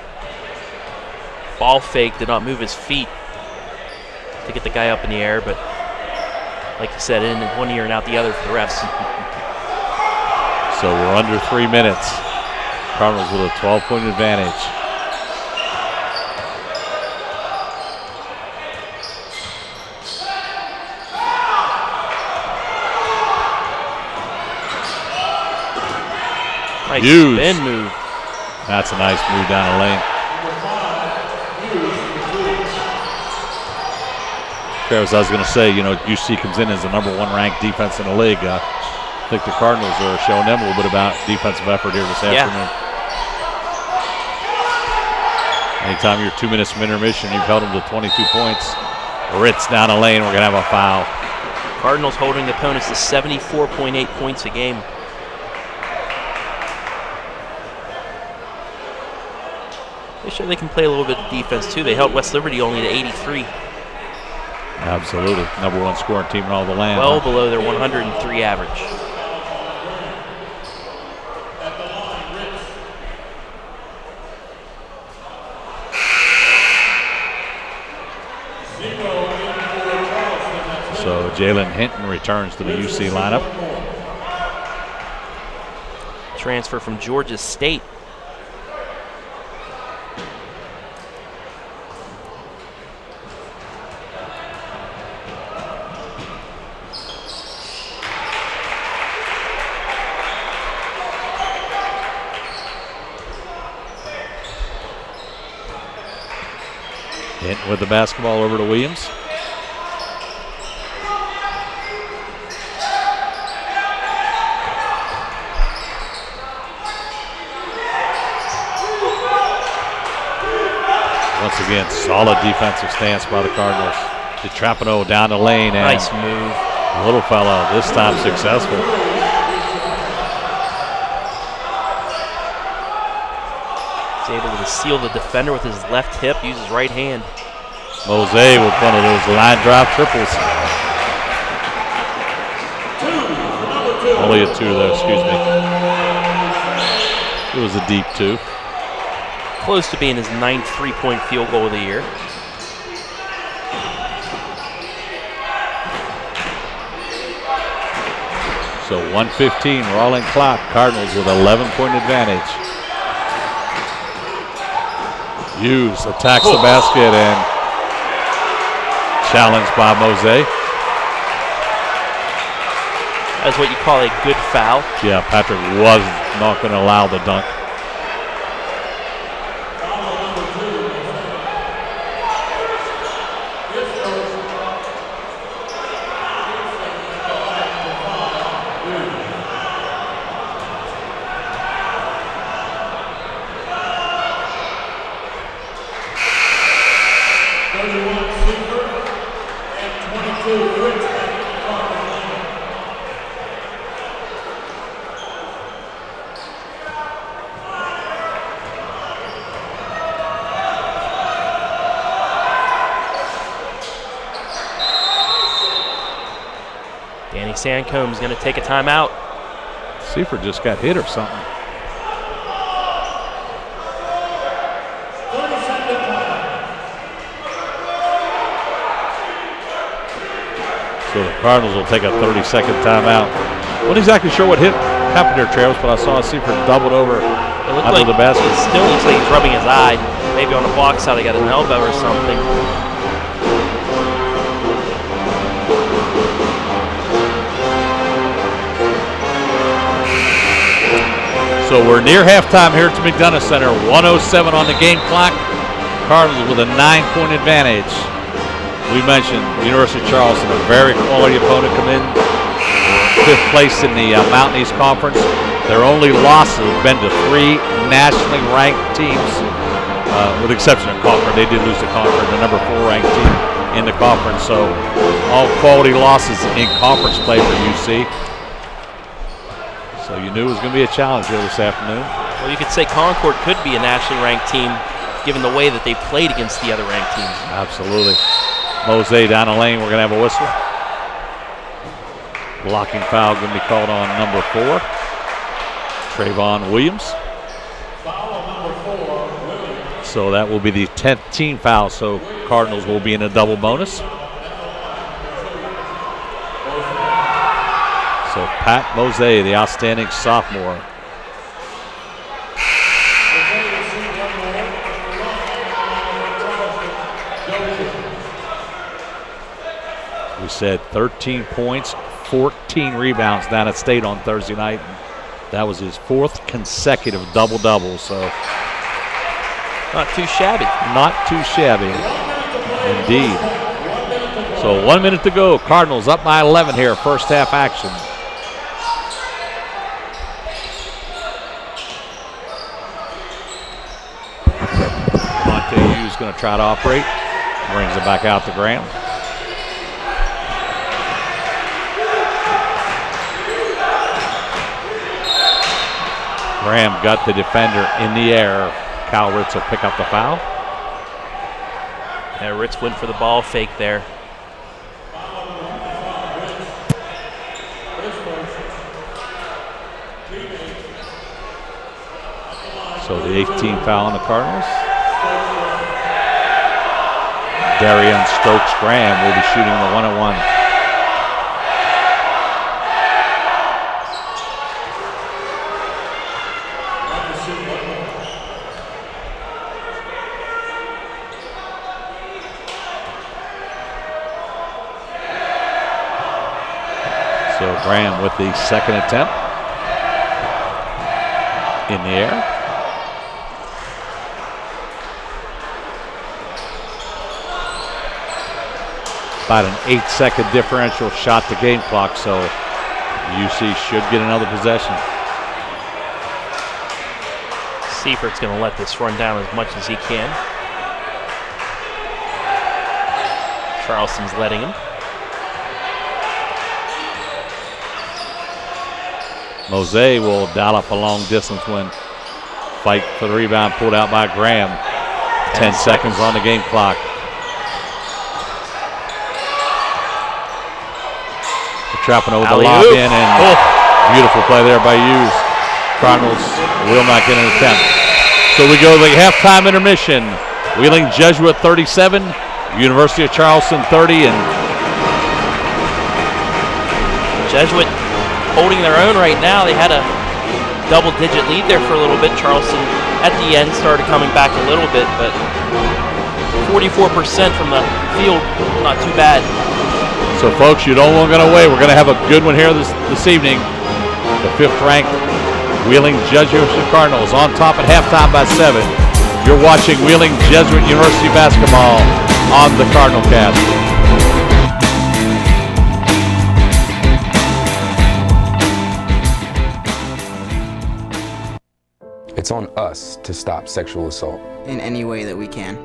ball fake, did not move his feet to get the guy up in the air, but like you said, in one ear and out the other for the refs. So we're under 3 minutes. Cardinals with a 12-point advantage. Nice Hughes. spin move. That's a nice move down the lane. Travis, I was going to say, you know, UC comes in as the #1 ranked defense in the league. I think the Cardinals are showing them a little bit about defensive effort here this afternoon. Anytime you're 2 minutes from intermission, you've held them to 22 points. Ritz down the lane, we're going to have a foul. Cardinals holding opponents to 74.8 points a game. They show they can play a little bit of defense too. They held West Liberty only to 83. Absolutely. #1 scoring team in all the land. Well below their 103 average. So Jalen Hinton returns to the UC lineup. Transfer from Georgia State. Hinton with the basketball over to Williams. Once again, solid defensive stance by the Cardinals. DiTrapano down the lane. And nice move. Little fellow, this time successful. He's able to seal the defender with his left hip, use his right hand. Mose with one of those line drive triples. Only a 2 though, excuse me. It was a deep 2. Close to being his 9th three-point field goal of the year. So 1:15 rolling clock. Cardinals with 11-point advantage. Hughes attacks the basket and challenged by Mose. That's what you call a good foul. Yeah, Patrick was not going to allow the dunk. Danny Sancombe's going to take a timeout. Seifert just got hit or something. So the Cardinals will take a 30-second timeout. Wasn't exactly sure what happened there, Travis, but I saw Seifert doubled over under the basket. It still looks like he's rubbing his eye. Maybe on the block side, he got an elbow or something. So we're near halftime here at the McDonough Center. 1:07 on the game clock. Cardinals with a 9-point advantage. We mentioned University of Charleston, a very quality opponent, come in 5th place in the Mountain East Conference. Their only losses have been to 3 nationally ranked teams, with the exception of Concord. They did lose to Concord, the number 4 ranked team in the conference. So all quality losses in conference play for UC. So you knew it was going to be a challenge here this afternoon. Well, you could say Concord could be a nationally ranked team given the way that they played against the other ranked teams. Absolutely. Mose down the lane, we're going to have a whistle. Blocking foul going to be called on number 4, Trayvon Williams. So that will be the 10th team foul, so Cardinals will be in a double bonus. So Pat Mose, the outstanding sophomore. We said 13 points, 14 rebounds down at State on Thursday night. That was his 4th consecutive double-double, so. Not too shabby. Not too shabby, indeed. So 1 minute to go. Cardinals up by 11 here, first half action. WJU is going to try to operate. Brings it back out to Graham. Graham got the defender in the air. Kyle Ritz will pick up the foul. Yeah, Ritz went for the ball fake there. So the 18th foul on the Cardinals. Darian Stokes Graham will be shooting the 1-on-1. So Graham with the second attempt in the air. About an 8-second differential shot the game clock, so UC should get another possession. Seifert's going to let this run down as much as he can. Charleston's letting him. Mose will dial up a long distance when fight for the rebound pulled out by Graham. 10 seconds on the game clock. Trapping over the lob in, and beautiful play there by Hughes. Cardinals will not get an attempt. So we go to the halftime intermission. Wheeling Jesuit 37, University of Charleston 30, and Jesuit holding their own right now. They had a double-digit lead there for a little bit. Charleston at the end started coming back a little bit, but 44% from the field, not too bad. So, folks, you don't want to go away. We're going to have a good one here this evening. The 5th-ranked Wheeling Jesuit Cardinals on top at halftime by 7. You're watching Wheeling Jesuit University basketball on the Cardinal Cast. It's on us to stop sexual assault in any way that we can.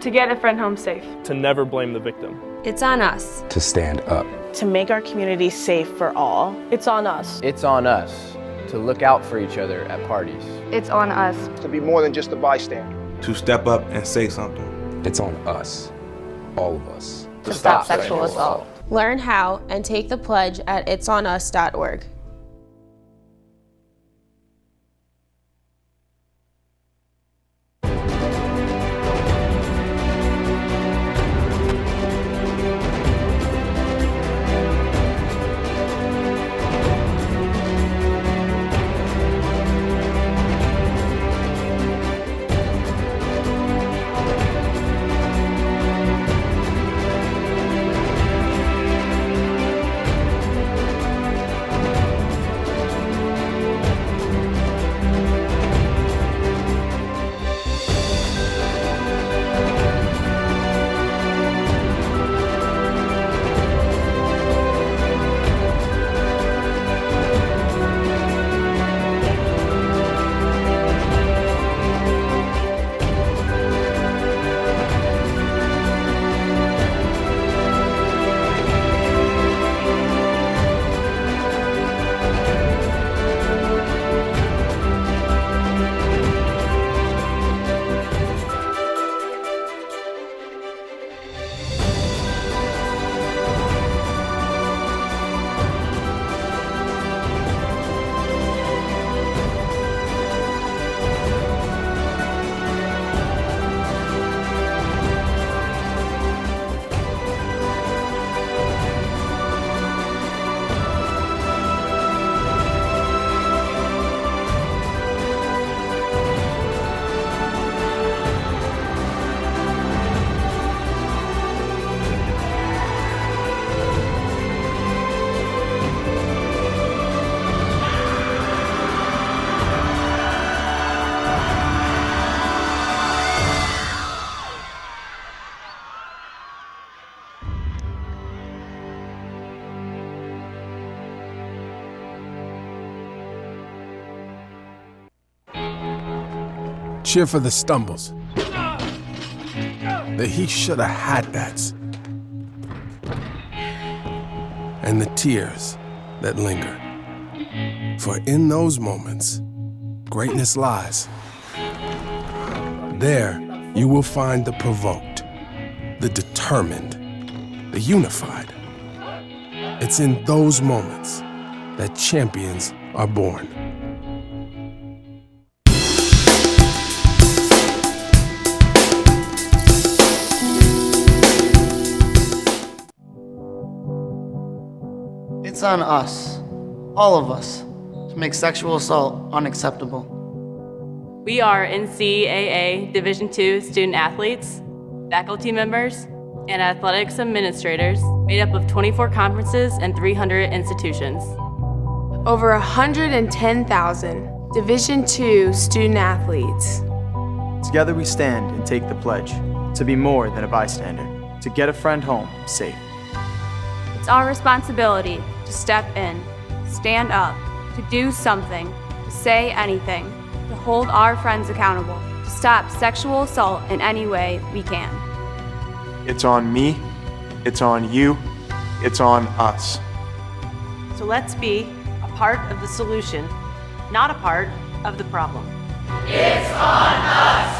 To get a friend home safe. To never blame the victim. It's on us. to stand up. To make our community safe for all. It's on us. It's on us to look out for each other at parties. It's on us. To be more than just a bystander. To step up and say something. It's on us, all of us. To stop sexual assault. Learn how and take the pledge at itsonus.org. cheer for the stumbles, the he shoulda had that's, and the tears that linger. For in those moments, greatness lies. There you will find the provoked, the determined, the unified. It's in those moments that champions are born. It's on us, all of us, to make sexual assault unacceptable. We are NCAA Division II student athletes, faculty members, and athletics administrators made up of 24 conferences and 300 institutions. Over 110,000 Division II student athletes. Together we stand and take the pledge to be more than a bystander, to get a friend home safe. It's our responsibility to step in, stand up, to do something, to say anything, to hold our friends accountable, to stop sexual assault in any way we can. It's on me, it's on you, it's on us. So let's be a part of the solution, not a part of the problem. It's on us!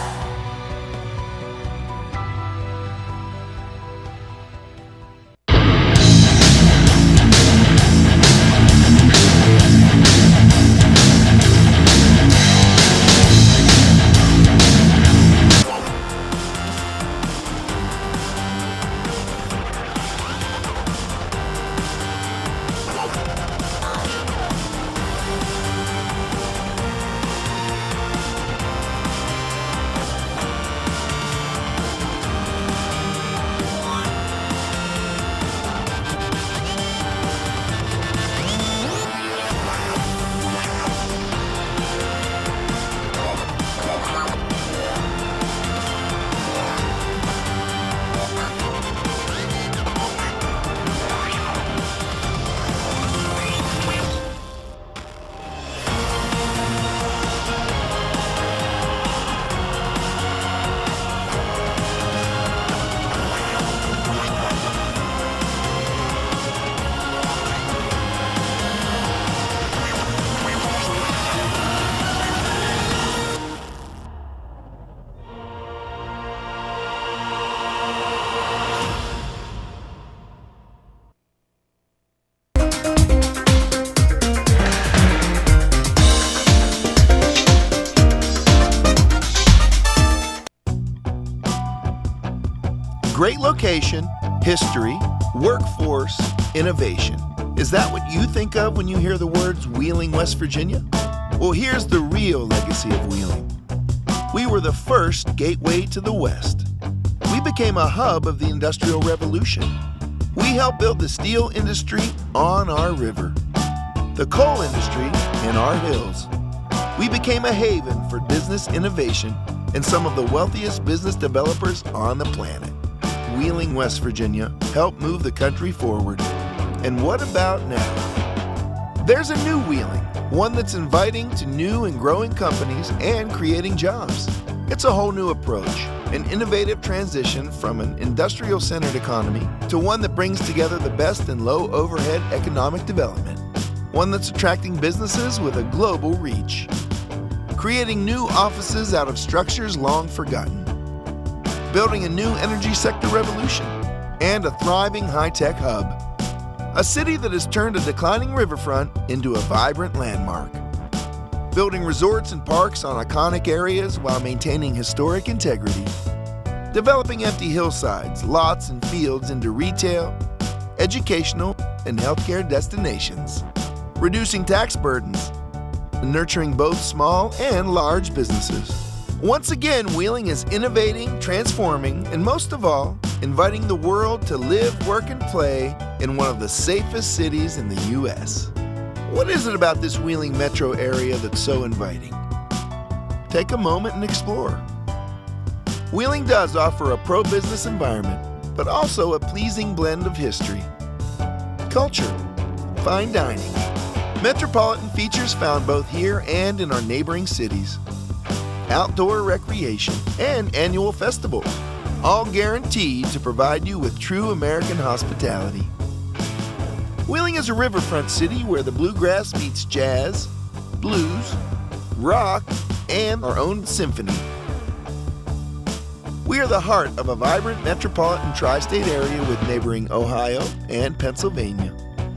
Great location, history, workforce, innovation. Is that what you think of when you hear the words Wheeling, West Virginia? Well, here's the real legacy of Wheeling. We were the first gateway to the West. We became a hub of the Industrial Revolution. We helped build the steel industry on our river, the coal industry in our hills. We became a haven for business innovation and some of the wealthiest business developers on the planet. Wheeling, West Virginia helped move the country forward. And what about now? There's a new Wheeling, one that's inviting to new and growing companies and creating jobs. It's a whole new approach, an innovative transition from an industrial-centered economy to one that brings together the best in low-overhead economic development, one that's attracting businesses with a global reach, creating new offices out of structures long forgotten, building a new energy sector revolution, and a thriving high-tech hub. A city that has turned a declining riverfront into a vibrant landmark. Building resorts and parks on iconic areas while maintaining historic integrity. Developing empty hillsides, lots, and fields into retail, educational, and healthcare destinations. Reducing tax burdens, and nurturing both small and large businesses. Once again, Wheeling is innovating, transforming, and most of all, inviting the world to live, work, and play in one of the safest cities in the U.S. What is it about this Wheeling metro area that's so inviting? Take a moment and explore. Wheeling does offer a pro-business environment, but also a pleasing blend of history, culture, fine dining, metropolitan features found both here and in our neighboring cities. outdoor recreation, and annual festivals, all guaranteed to provide you with true American hospitality. Wheeling is a riverfront city where the bluegrass meets jazz, blues, rock, and our own symphony. We are the heart of a vibrant metropolitan tri-state area with neighboring Ohio and Pennsylvania,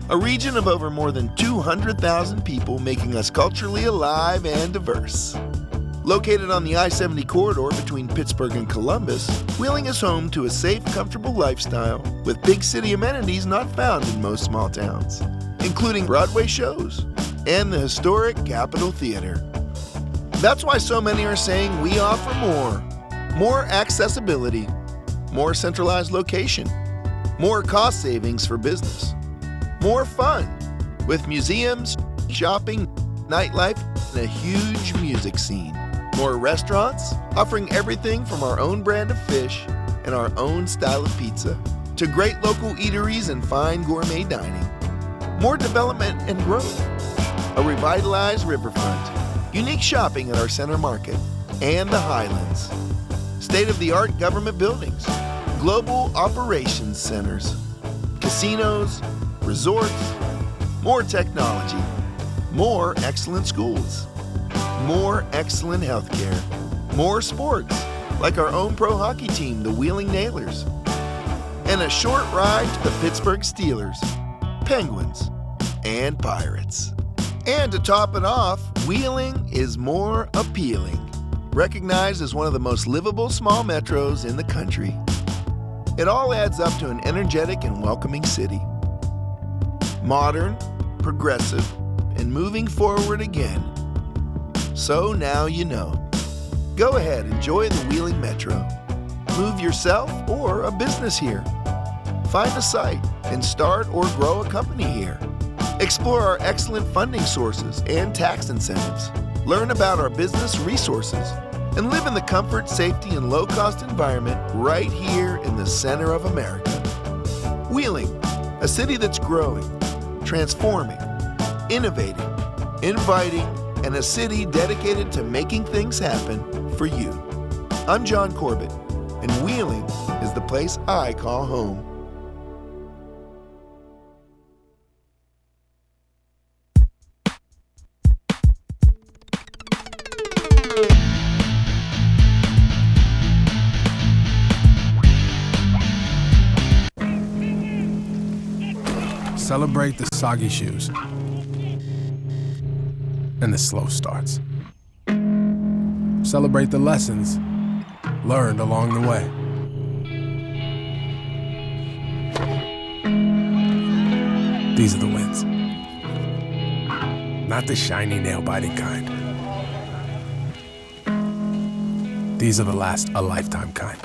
a region of over more than 200,000 people, making us culturally alive and diverse. Located on the I-70 corridor between Pittsburgh and Columbus, Wheeling is home to a safe, comfortable lifestyle with big city amenities not found in most small towns, including Broadway shows and the historic Capitol Theater. That's why so many are saying we offer more. More accessibility, more centralized location, more cost savings for business, more fun with museums, shopping, nightlife, and a huge music scene. More restaurants, offering everything from our own brand of fish and our own style of pizza to great local eateries and fine gourmet dining. More development and growth, a revitalized riverfront, unique shopping at our center market, and the Highlands. State-of-the-art government buildings, global operations centers, casinos, resorts, more technology, more excellent schools, more excellent healthcare, more sports, like our own pro hockey team, the Wheeling Nailers, and a short ride to the Pittsburgh Steelers, Penguins, and Pirates. And to top it off, Wheeling is more appealing. Recognized as one of the most livable small metros in the country. It all adds up to an energetic and welcoming city. Modern, progressive, and moving forward again. So now you know. Go ahead, enjoy the Wheeling Metro. Move yourself or a business here. Find a site and start or grow a company here. Explore our excellent funding sources and tax incentives. Learn about our business resources and live in the comfort, safety, and low-cost environment right here in the center of America. Wheeling, a city that's growing, transforming, innovating, inviting, and a city dedicated to making things happen for you. I'm John Corbett, and Wheeling is the place I call home. Celebrate the soggy shoes and the slow starts. Celebrate the lessons learned along the way. These are the wins. Not the shiny, nail-biting kind. These are the last a lifetime kind.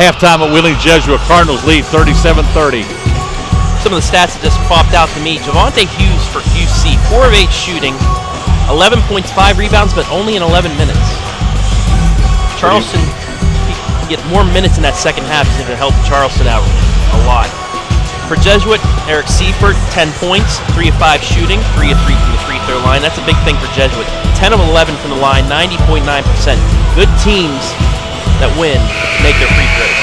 Halftime at Wheeling Jesuit. Cardinals lead 37-30. Some of the stats that just popped out to me. Javante Hughes for UC, 4 of 8 shooting, 11 points, 5 rebounds, but only in 11 minutes. Charleston can get more minutes in that second half. He's going to help Charleston out a lot. For Jesuit, Eric Seifert, 10 points, 3 of 5 shooting, 3 of 3 from the free throw line. That's a big thing for Jesuit. 10 of 11 from the line, 90.9%. Good teams that win make their free throws.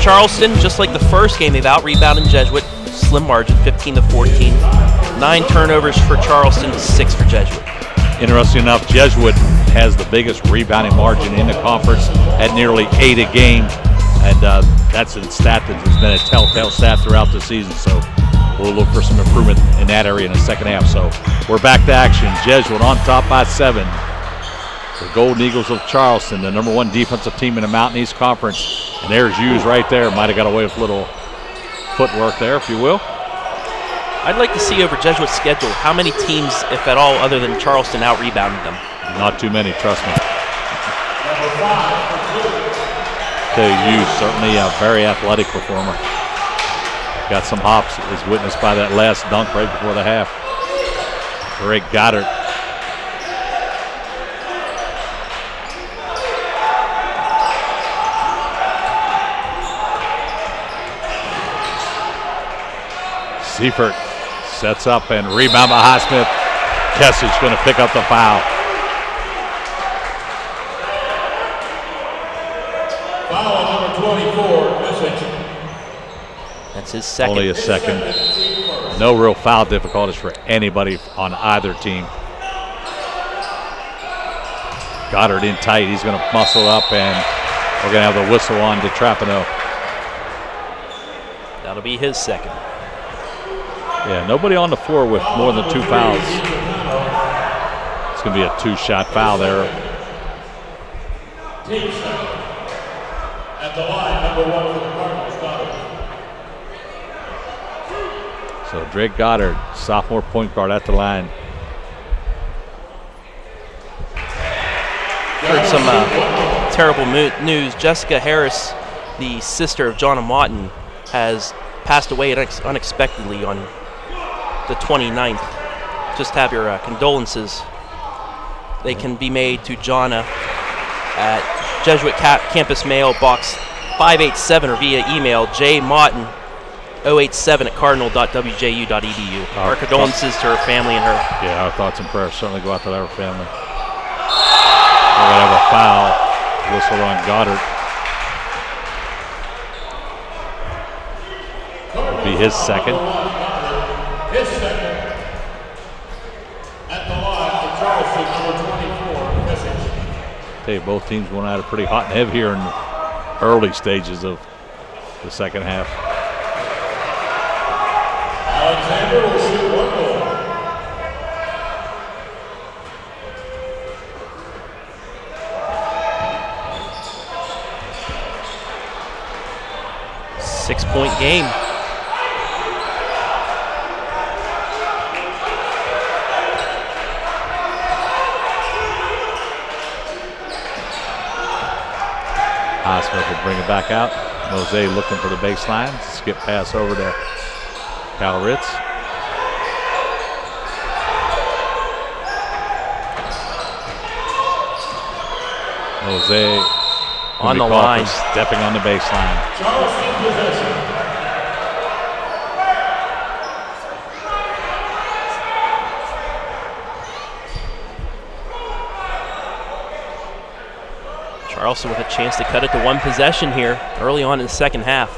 Charleston, just like the first game, they've out-rebounded Jesuit. Slim margin, 15-14. 9 turnovers for Charleston, 6 for Jesuit. Interesting enough, Jesuit has the biggest rebounding margin in the conference at nearly 8 a game. And that's a stat that has been a telltale stat throughout the season. So we'll look for some improvement in that area in the second half. So we're back to action. Jesuit on top by 7. The Golden Eagles of Charleston, the number 1 defensive team in the Mountain East Conference. And there's Hughes right there. Might have got away with a little footwork there, if you will. I'd like to see over Jesuit's schedule how many teams, if at all, other than Charleston, out-rebounded them. Not too many, trust me. Tell you, Hughes, certainly a very athletic performer. Got some hops, as witnessed by that last dunk right before the half. Drake Goddard. Seifert sets up and rebound by Highsmith. Kessage going to pick up the foul. Foul number 24, Kessage. That's his second. Only a second. No real foul difficulties for anybody on either team. Goddard in tight. He's going to muscle up, and we're going to have the whistle on DeTrapano. That'll be his second. Yeah, nobody on the floor with more than 2 fouls. It's going to be a 2-shot foul there. At the line, number 1 for the Cardinals, Goddard. So Drake Goddard, sophomore point guard at the line. Heard some terrible news. Jessica Harris, the sister of John Amotin, has passed away unexpectedly on the 29th. Just have your condolences. They can be made to Jonna at Jesuit Campus Mail, Box 587, or via email jmartin087@cardinal.wju.edu. Our condolences to her family and her. Yeah, our thoughts and prayers certainly go out to her family. We're going to have a foul whistle on Goddard. It'll be his second. His second. At the line for Charleston, number 24, Kessage. Tell you, both teams went at it pretty hot and heavy here in the early stages of the second half. Alexander will shoot 1 goal. Six-point game. Highsmith will bring it back out. Mose looking for the baseline. Skip pass over to Cal Ritz. Mose on the line. Stepping on the baseline. Charleston possession. Charleston with a chance to cut it to 1 possession here early on in the second half.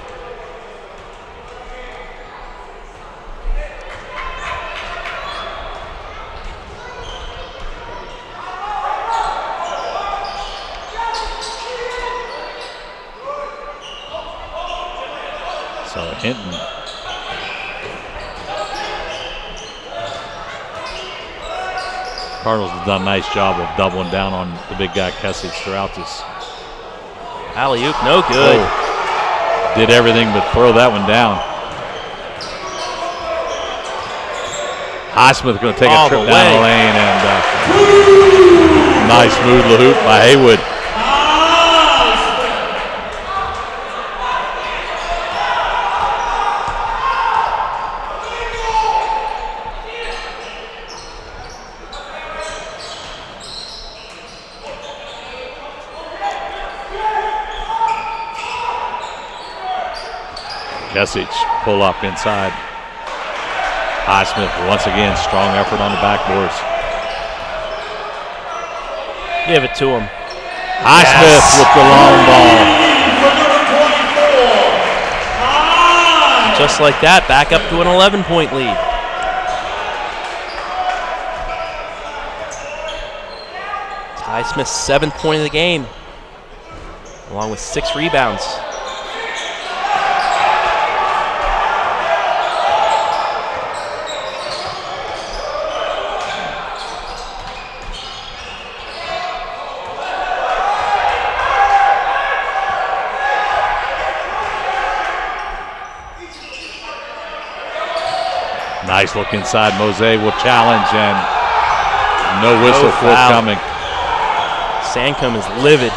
So Hinton. Cardinals have done a nice job of doubling down on the big guy Kessage throughout this. Alley-oop, no good. Oh, did everything but throw that one down. Highsmith going to take a trip down the lane, and nice move, LaHoop by Haywood. Kesich pull up inside. Highsmith once again, strong effort on the backboards. Give it to him. Highsmith with the long ball. Just like that, back up to an 11-point lead. Highsmith's 7th point of the game, along with 6 rebounds. Nice look inside. Mose will challenge and no whistle forthcoming. Sancombe is livid.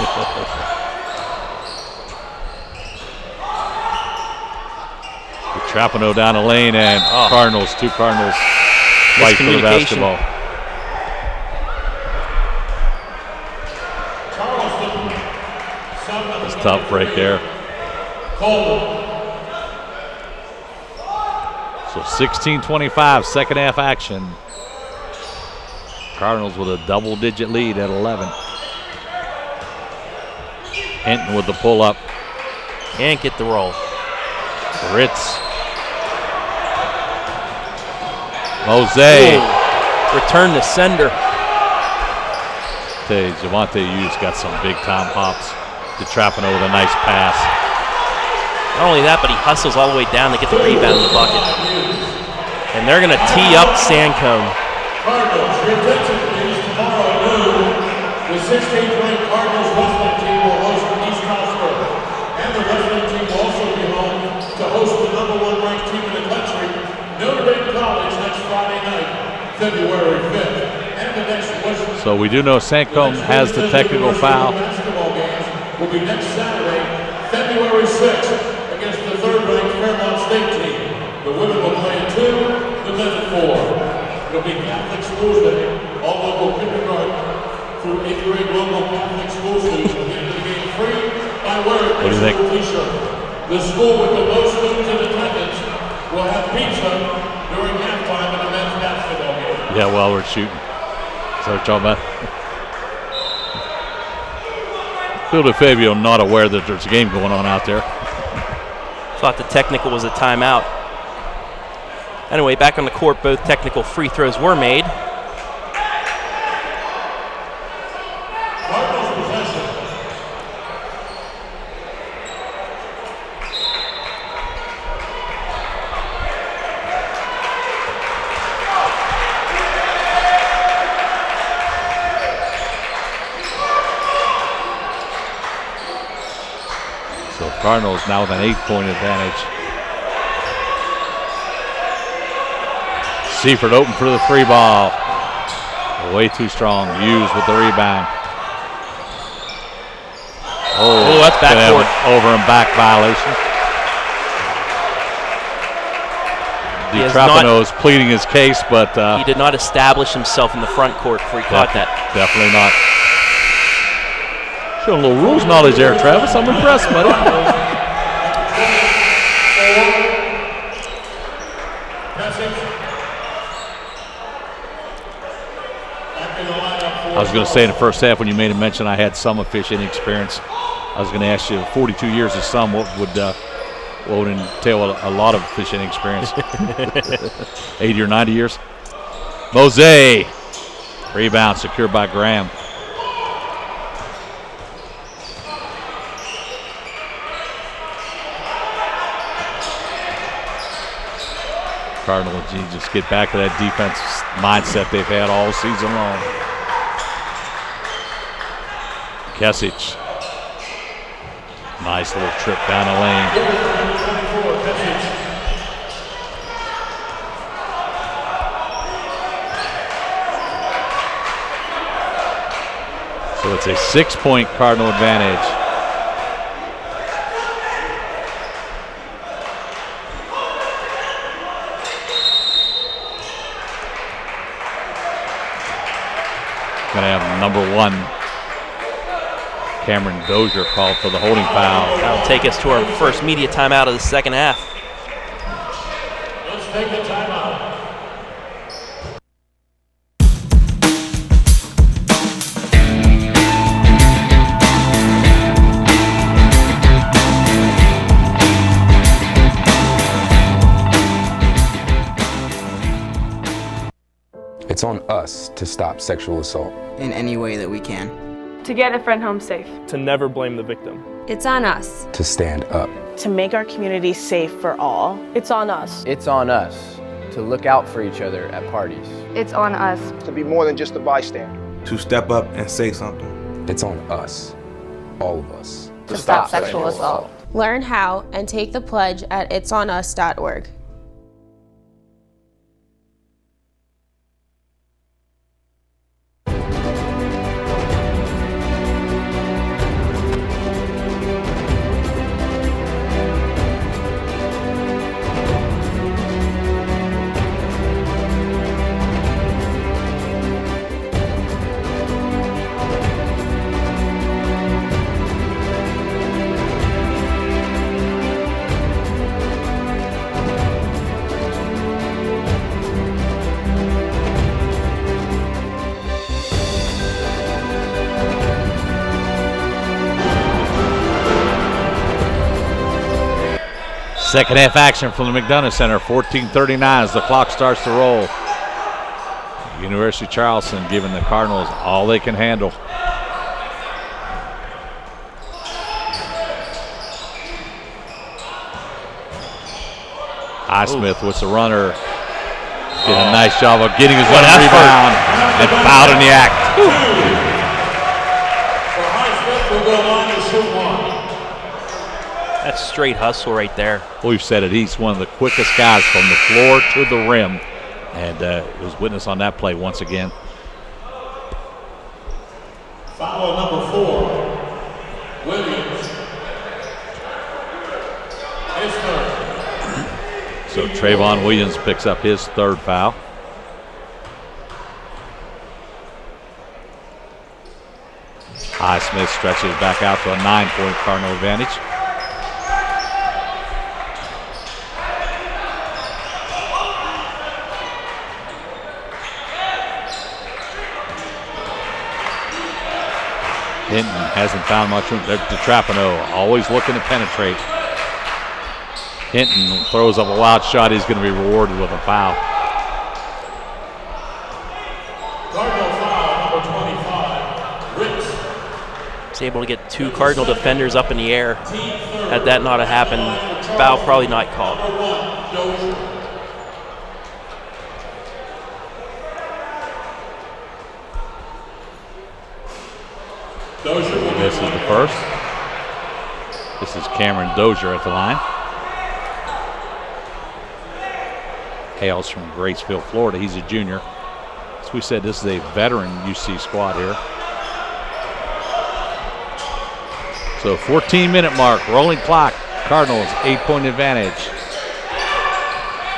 Trapano down the lane and two Cardinals fight for the basketball. It's a tough break there. So 16-25, second half action. Cardinals with a double-digit lead at 11. Hinton with the pull-up. Can't get the roll. Ritz. Mose. Return to sender. Javante Hughes got some big-time hops. DeTrapano with a nice pass. Not only that, but he hustles all the way down to get the rebound in the bucket. And they're going to tee up Sancombe. Cardinals, your attention please. Tomorrow at noon, the 16th ranked Cardinals wrestling team will host East Charleston. And the wrestling team will also be home to host the #1 ranked team in the country, Notre Dame College, next Friday night, February 5th. And the next Western. So we do know Sancombe has the technical foul. Basketball games will be next Saturday, February 6th, against the 3rd-ranked Fairmont State team. The women will play at 2, the men at 4. It'll be Catholic Schools Day. All local kindergarten through 8th grade local Catholic school students will get the game free by wearing a school t-shirt. The school with the most students in attendance will have pizza during halftime of the men's basketball game. Yeah, while we're shooting. So we're talking about. Phil DeFabio not aware that there's a game going on out there. Thought the technical was a timeout. Anyway, back on the court, both technical free throws were made. Cardinals possession. So Cardinals now with an 8-point advantage. Seaford open for the 3 ball. Way too strong. Hughes with the rebound. Oh, that's backcourt. Over and back violation. DiTrapano is pleading his case, but he did not establish himself in the front court before he caught that. Definitely not. Showing a little rules knowledge there, Travis. I'm impressed, buddy. I was going to say in the first half when you made a mention I had some officiating experience. I was going to ask you, 42 years of some, what would entail a lot of officiating experience? 80 or 90 years? Mose. Rebound secured by Graham. Cardinal just get back to that defense mindset they've had all season long. Kesich. Nice little trip down the lane. So it's a 6-point Cardinal advantage. Going to have number 1, Cameron Dozier, called for the holding foul. That'll take us to our first media timeout of the second half. take a timeout. It's on us to stop sexual assault. In any way that we can. To get a friend home safe. To never blame the victim. It's on us. To stand up. To make our community safe for all. It's on us. It's on us to look out for each other at parties. It's on us. To be more than just a bystander. To step up and say something. It's on us, all of us. To stop sexual assault. Learn how and take the pledge at itsonus.org. Second half action from the McDonough Center, 14:39 as the clock starts to roll. University of Charleston giving the Cardinals all they can handle. Highsmith with the runner. Did a nice job of getting his own rebound and fouled in the act. Highsmith will go on to shoot one. That's straight hustle right there. We've said it. He's one of the quickest guys from the floor to the rim. And it was witness on that play once again. Foul number 4, Williams. His third. So Trayvon Williams picks up his third foul. Highsmith stretches back out to a 9-point Cardinal advantage. Hinton hasn't found much room. DeTrapano always looking to penetrate. Hinton throws up a wild shot. He's going to be rewarded with a foul. Cardinal foul number 25, Ritz. He's able to get 2 Cardinal defenders up in the air. Had that not have happened, foul probably not called. This is the first. This is Cameron Dozier at the line. Hails from Graceville, Florida. He's a junior. As we said, this is a veteran UC squad here. So 14-minute mark, rolling clock. Cardinals 8-point advantage.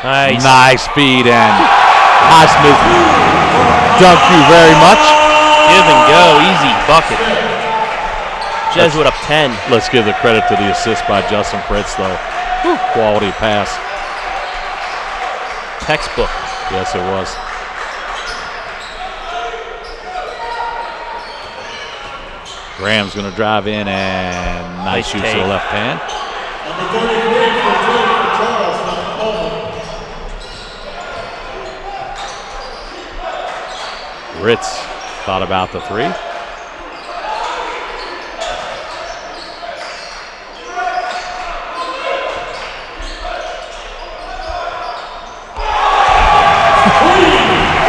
Nice feed, and Highsmith, thank you very much. Give and go, easy bucket. Jesuit up 10. Let's give the credit to the assist by Justin Fritz, though. Quality pass. Textbook. Yes, it was. Graham's going to drive in, and nice use of the left hand. Number 33 for Charleston, Coleman. Ritz thought about the three.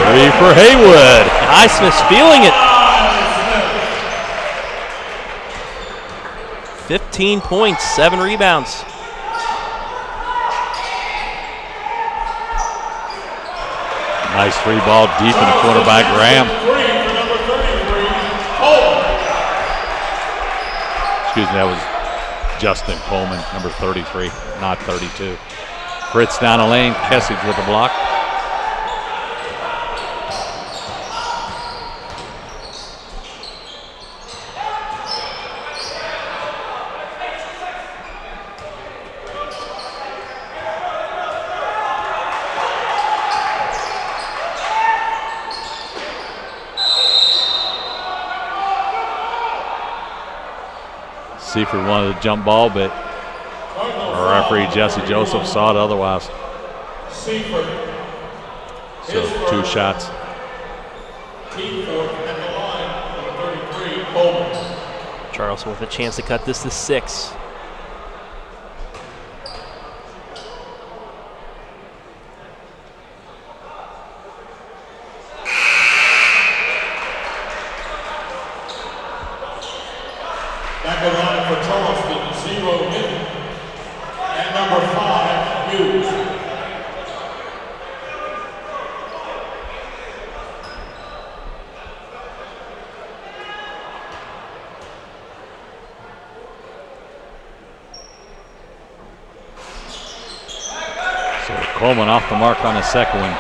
Three for Haywood. Highsmith's feeling it. 15 points, 7 rebounds. Nice free ball deep in the corner by Graham. Excuse me, that was Justin Coleman, number 33, not 32. Fritz down the lane, Kessage with the block. Seaford wanted a jump ball, but referee Jesse Joseph saw it otherwise. So 2 shots. Charleston with a chance to cut this to 6. Back of line for Charleston, 0 Hinton. And number 5, Hughes. So Coleman off the mark on the second one.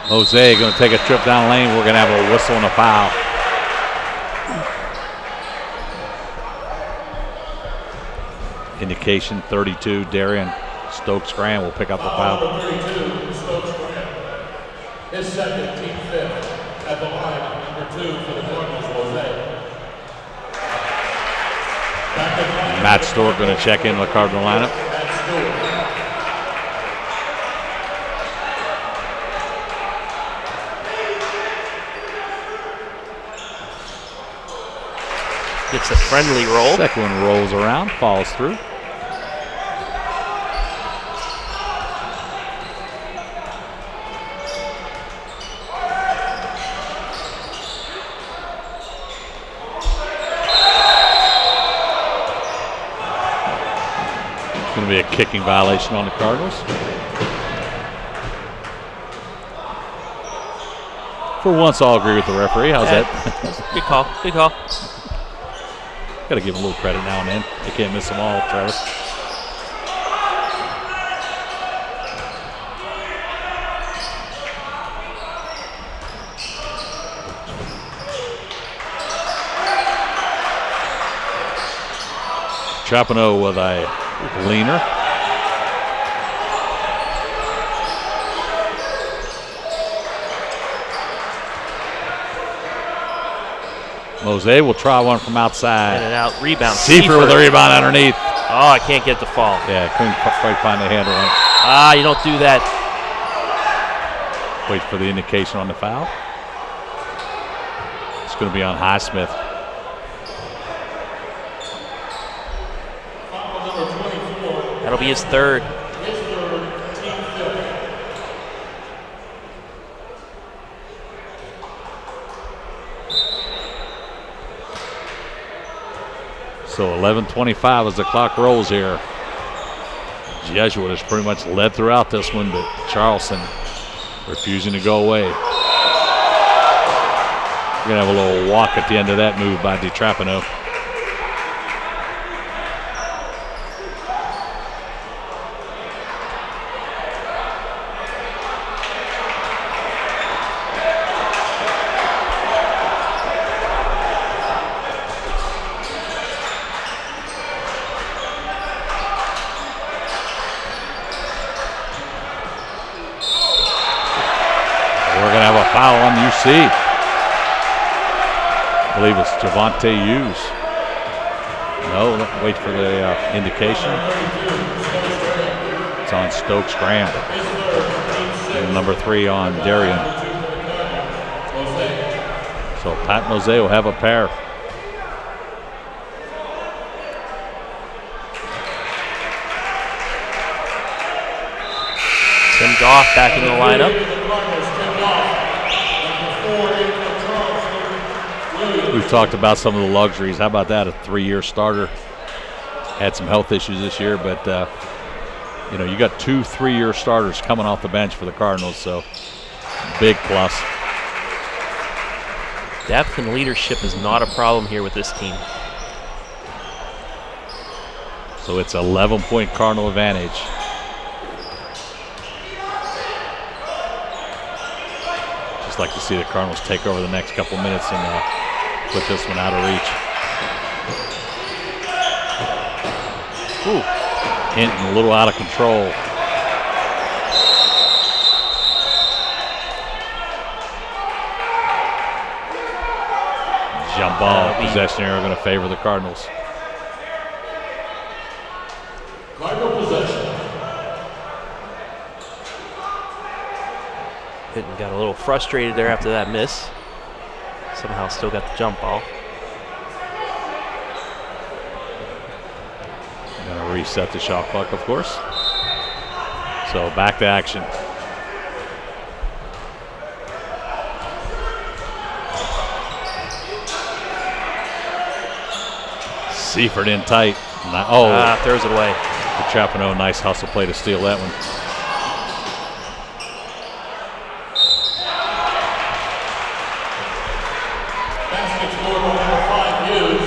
Jose going to take a trip down lane. We're going to have a whistle and a foul. Indication 32, Darian Stokes-Graham will pick up the foul. Number 32, Stokes-Graham. His second, team 5th. At the line, number 2 for the Cardinals, Jose. Matt Stewart going to check in the Cardinal lineup. Matt Stewart. Gets a friendly roll. Second one rolls around, falls through. It's going to be a kicking violation on the Cardinals. For once, I'll agree with the referee. How's that? Good call. Good call. Got to give him a little credit now and then. They can't miss them all, Travis. Chapino with a leaner. Jose will try one from outside. In and out, rebound. Seifert with a rebound underneath. Oh, I can't get the fall. Yeah, couldn't quite find the handle on it. Ah, you don't do that. Wait for the indication on the foul. It's going to be on Highsmith. That'll be his third. So 11:25 as the clock rolls here. Jesuit has pretty much led throughout this one, but Charleston refusing to go away. We're going to have a little walk at the end of that move by DiTrapano. Foul on UC. I believe it's Javante Hughes. No, wait for the indication. It's on Stokes-Graham. And number 3 on Darian. So Pat Jose will have a pair. Tim Goff back in the lineup. We've talked about some of the luxuries. How about that? A 3-year starter. Had some health issues this year, but you know, you got 2 3-year starters coming off the bench for the Cardinals, so big plus. Depth and leadership is not a problem here with this team. So it's 11-point Cardinal advantage. Just like to see the Cardinals take over the next couple minutes and put this one out of reach. Ooh. Hinton a little out of control. Jump ball. Possession error going to favor the Cardinals. Cardinal possession. Hinton got a little frustrated there after that miss. Somehow still got the jump ball. Going to reset the shot clock, of course. So back to action. Seifert in tight. Throws it away. Chapino, nice hustle play to steal that one. Basket scored by number 5 Hughes.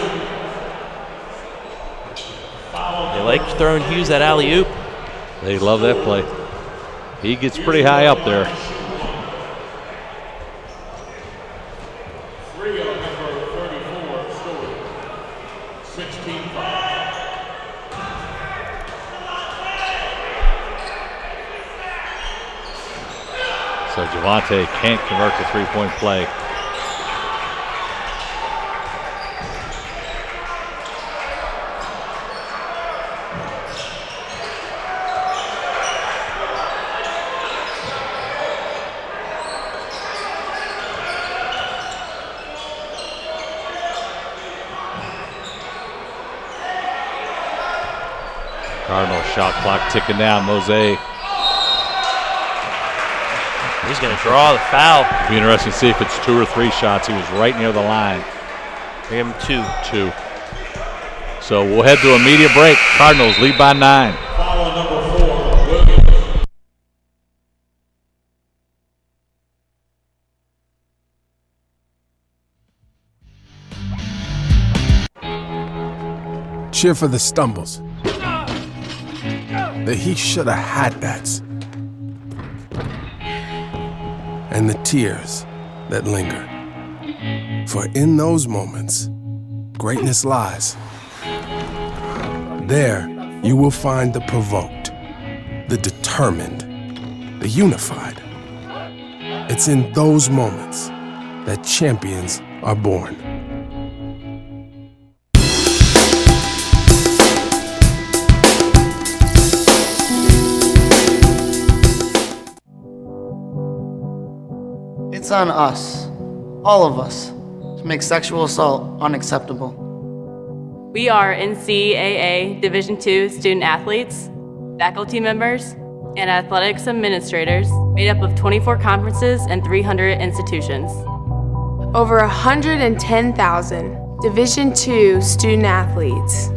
They like throwing Hughes that alley-oop. They love that play. He gets pretty high up there. 3 on number 34, Stewart. 16-5. So Javante can't convert the three-point play. Cardinal shot clock ticking down. Mosey. He's going to draw the foul. It'll be interesting to see if it's 2 or 3 shots. He was right near the line. Give him 2. 2. So we'll head to a media break. Cardinals lead by 9. Foul on number 4, Williams. Cheer for the stumbles. The he shoulda had that's. And the tears that linger. For in those moments, greatness lies. There, you will find the provoked, the determined, the unified. It's in those moments that champions are born. It's on us, all of us, to make sexual assault unacceptable. We are NCAA Division II student athletes, faculty members, and athletics administrators made up of 24 conferences and 300 institutions. Over 110,000 Division II student athletes.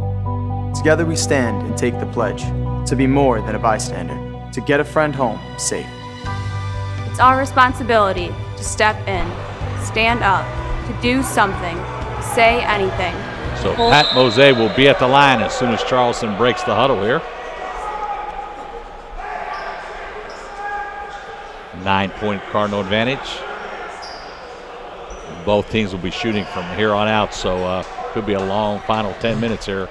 Together we stand and take the pledge to be more than a bystander, to get a friend home safe. It's our responsibility to step in, stand up, to do something, to say anything. So Pat Mosey will be at the line as soon as Charleston breaks the huddle here. 9-point Cardinal advantage. Both teams will be shooting from here on out, so could be a long final 10 minutes here.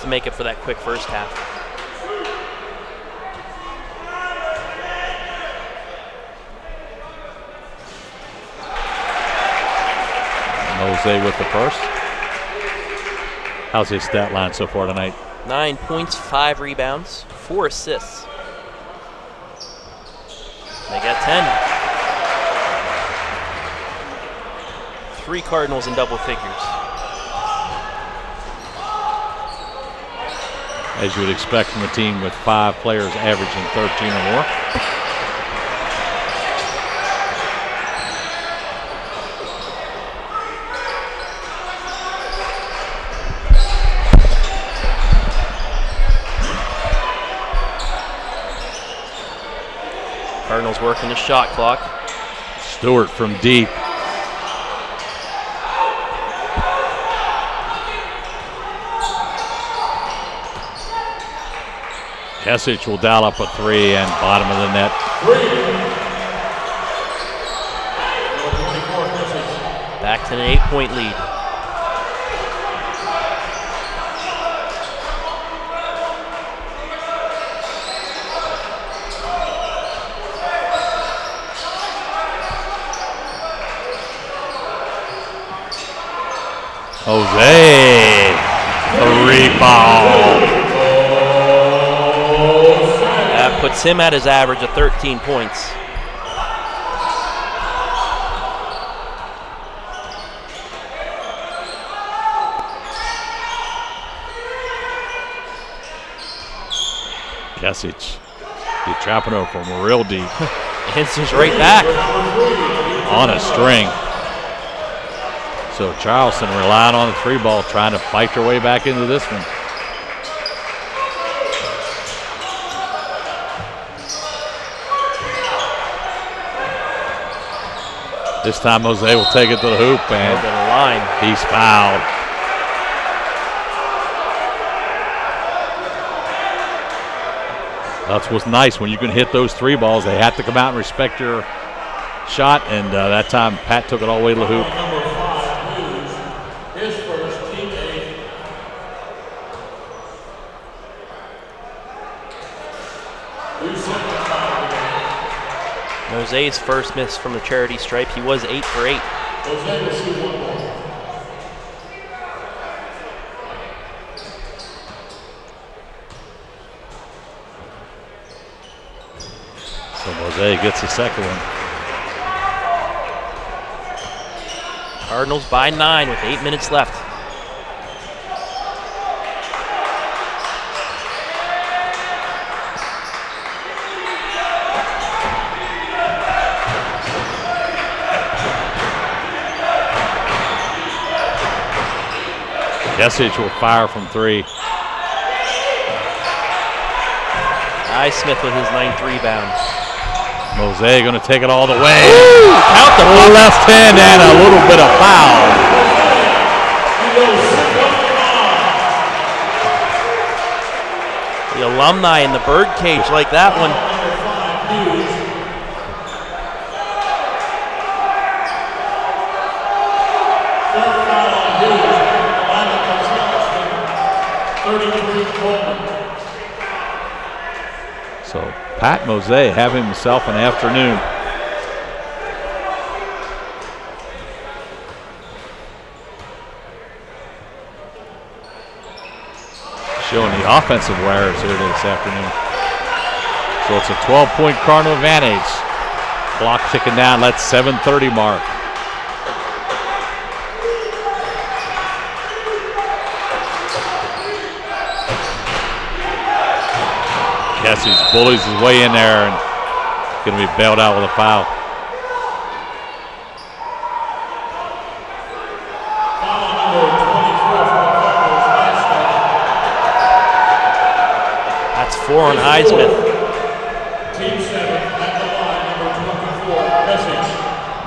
To make it for that quick first half. Mosey with the first. How's his stat line so far tonight? 9 points, 5 rebounds, 4 assists. They got 10. 3 Cardinals in double figures. As you would expect from a team with 5 players averaging 13 or more. Cardinals working the shot clock. Stewart from deep. Kesich will dial up a 3 and bottom of the net. Back to an 8-point lead. Jose, 3-ball. That puts him at his average of 13 points. Kesic, you're trapping her from real deep. Answers right back. On a string. So Charleston relying on the 3-ball, trying to fight their way back into this one. This time Jose will take it to the hoop, and to the line. He's fouled. That's what's nice when you can hit those 3 balls. They have to come out and respect your shot, and that time Pat took it all the way to the hoop. His first, team 8. Jose's first miss from the charity stripe. He was 8 for 8. Jose will shoot 1 ball. So Jose gets the second one. Cardinals by 9 with 8 minutes left. Kesic will fire from 3. Smith with his 9th rebound. Jose going to take it all the way. Ooh, count the left hand and a little bit of foul. The alumni in the bird cage like that one. So Pat Mose having himself an afternoon. Showing the offensive wires here this afternoon. So it's a 12-point Cardinal advantage. Clock ticking down, that's 7:30 mark. Kessies bullies his way in there and going to be bailed out with a foul. That's 4 on Highsmith. Team 7 at the line, number 24, Kessic.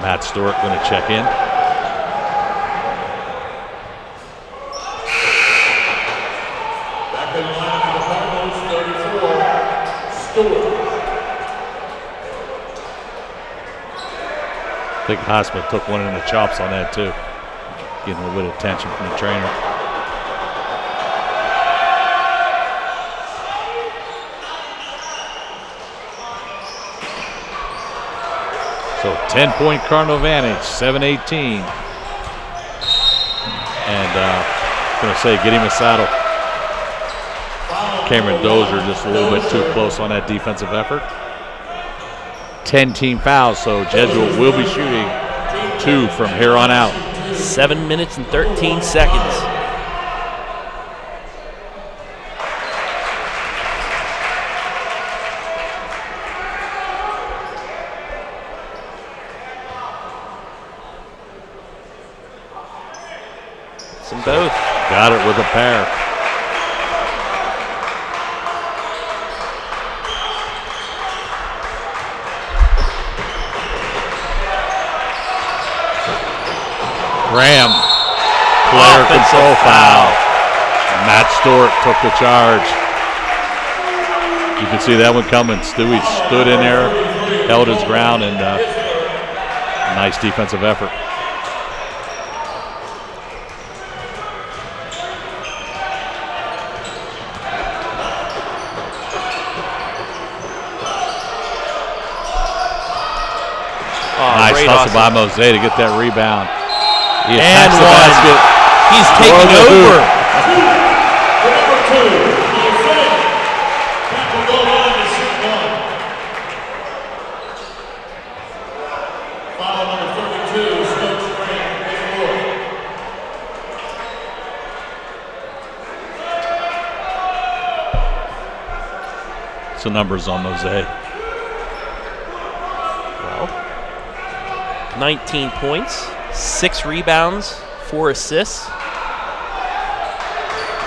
Matt Stewart going to check in. Back in line for the Cardinals, 34, Stewart. I think Highsmith took one in the chops on that too. Getting a little bit of attention from the trainer. So 10-point Cardinal advantage, 7:18. And going to say, get him a saddle. Cameron Dozier just a little bit too close on that defensive effort. 10 team fouls, so Jesuit will be shooting 2 from here on out. 7 minutes and 13 seconds. Some both. Got it with a pair. Graham, player control foul. Matt Stewart took the charge. You can see that one coming. Stewie stood in there, held his ground, and nice defensive effort. Nice hustle by Mose to get that rebound. He attacks the basket, He's taking over. Number 2, Jose. That will go on to shoot one. Foul number 32, Stokes Grant, his fourth. So numbers on Jose. Well, 19 points, 6 rebounds, 4 assists,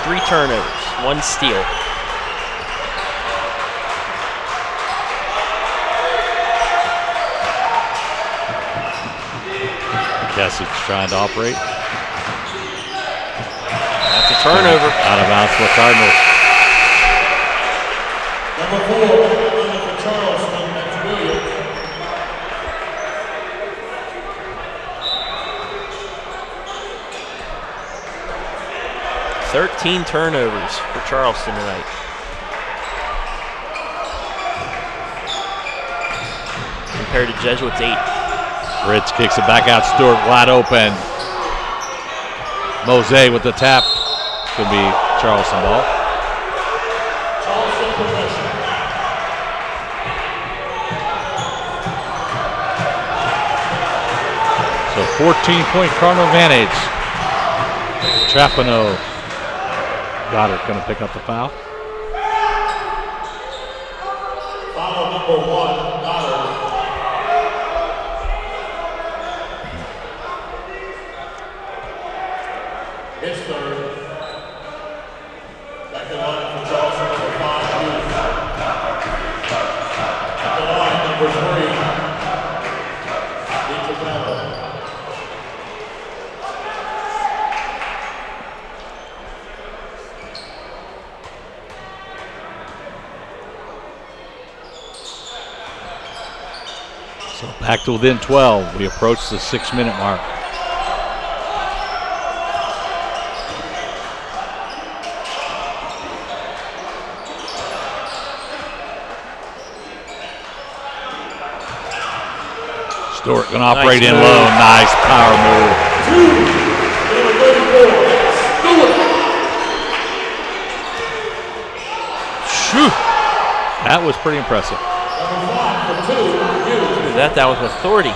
3 turnovers, 1 steal. Keswick's trying to operate. That's a turnover. Out of bounds for Cardinals. Number 4, for Charleston, that's Williams. $13 turnovers for Charleston tonight. Compared to Jesuits' 8. Ritz kicks it back out. Stewart wide open. Mose with the tap. Could be Charleston ball. Charleston possession. So 14-point Cardinal advantage. Trapano. Goddard going to pick up the foul. Foul number 1, Goddard. His third. Back to line for Charleston, number 5, Hughes. At the line, number 3, DiCapello. So back to within 12. We approach the 6-minute mark. Stewart going to operate in low. Nice power move. Shoo. That was pretty impressive. That down with authority.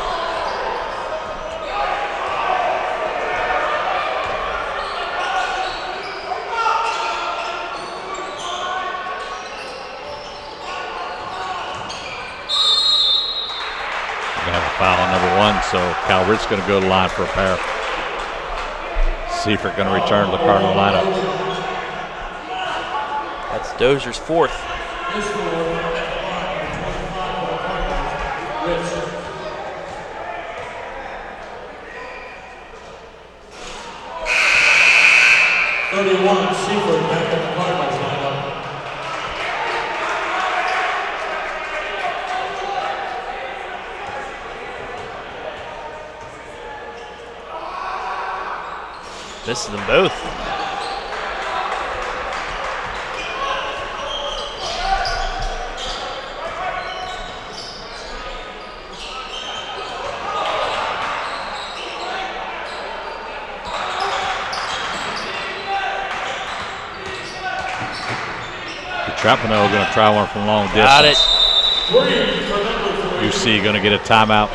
Foul on number 1, so Cal Ritt's going to go to the line for a pair. Seifert going to return to the Cardinal lineup. That's Dozier's 4th. Seifert back in the Cardinals lineup. Misses them both. Trapano going to try one from long distance. Got it. UC going to get a timeout.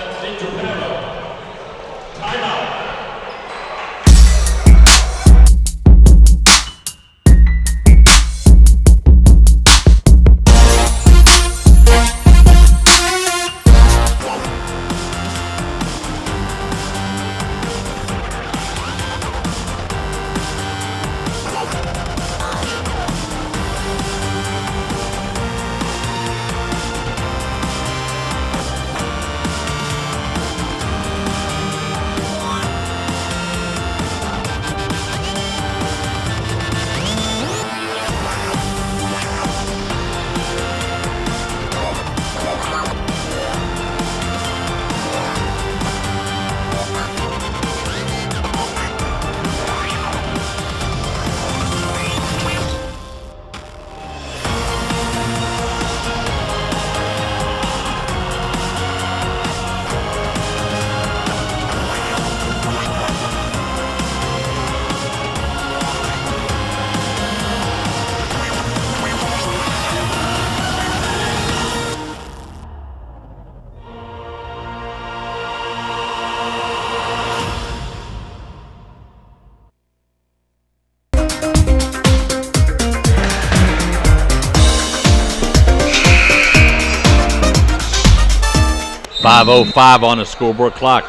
5:05 on the scoreboard clock.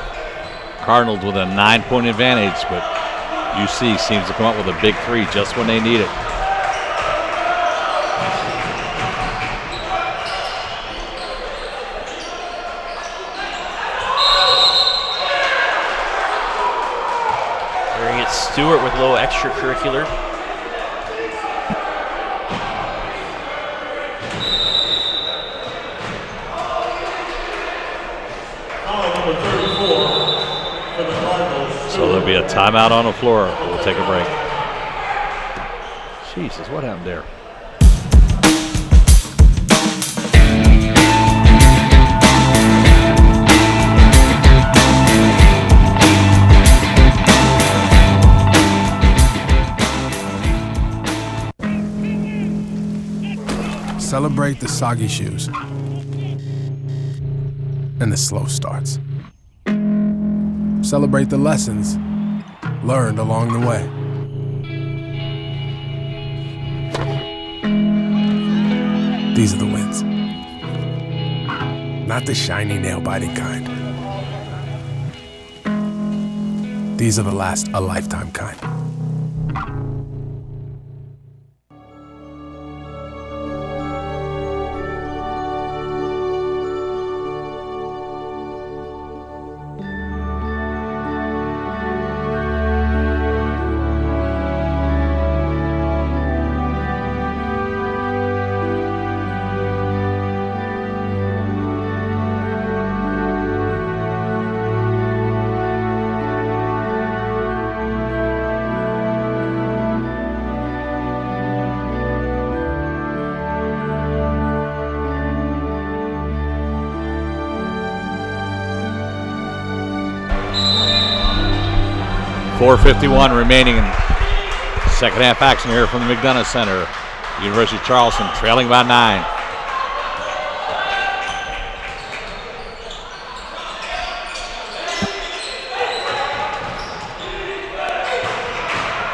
Cardinals with a 9-point advantage, but UC seems to come up with a big three just when they need it. There he gets Stewart with a little extracurricular. So there'll be a timeout on the floor. We'll take a break. Jesus, what happened there? Celebrate the soggy shoes and the slow starts. Celebrate the lessons learned along the way. These are the wins. Not the shiny, nail-biting kind. These are the last a lifetime kind. .451 remaining in second half action here from the McDonough Center. University of Charleston trailing by 9.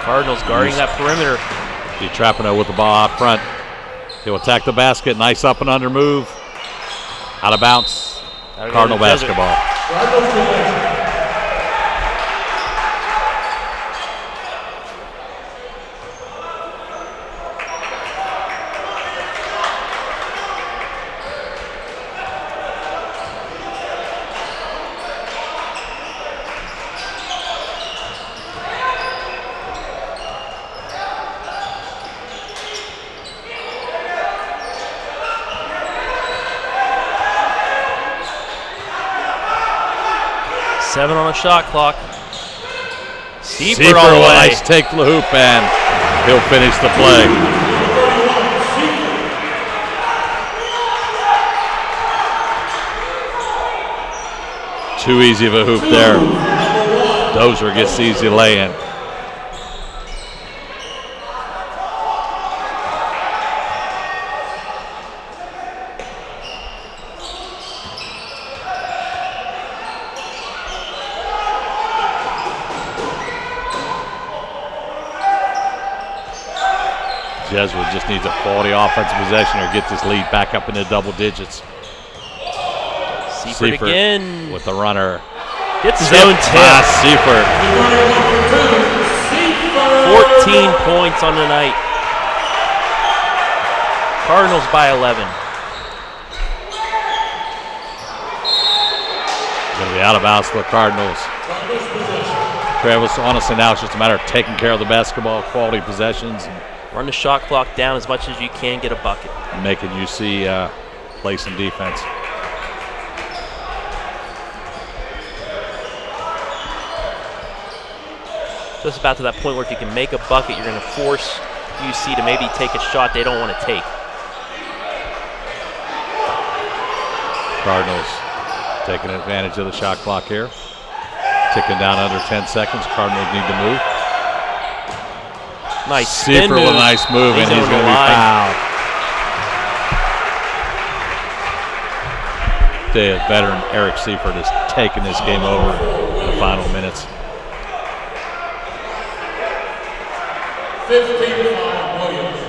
Cardinals guarding that perimeter. DiTrapano with the ball out front. He'll attack the basket. Nice up and under move. Out of bounds. Cardinal basketball. Seven on the shot clock. Seifert all the will way. nice take to the hoop, and he'll finish the play. Too easy of a hoop there. Dozier gets the easy lay-in. Jesuit just needs a quality offensive possession or get this lead back up into double digits. Seifert again with the runner. Gets his own tip. Seifert. 14 points on the night. Cardinals by 11. Going to be out of bounds for the Cardinals. Travis, honestly, now it's just a matter of taking care of the basketball, quality possessions. Run the shot clock down as much as you can, get a bucket. Making UC play some defense. Just about to that point where if you can make a bucket, you're going to force UC to maybe take a shot they don't want to take. Cardinals taking advantage of the shot clock here. Ticking down under 10 seconds. Cardinals need to move. Nice spin Seifert with a nice move, and he's going to be fouled. The veteran Eric Seifert has taken this game over in the final minutes. 15-5 Williams.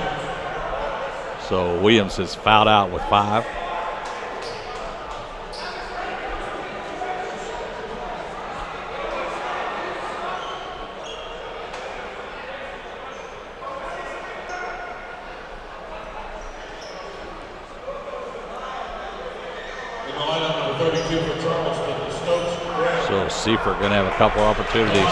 So Williams is fouled out with 5. lineup number 32 for Charleston, the Stokes Graham. So Seifert going to have a couple opportunities.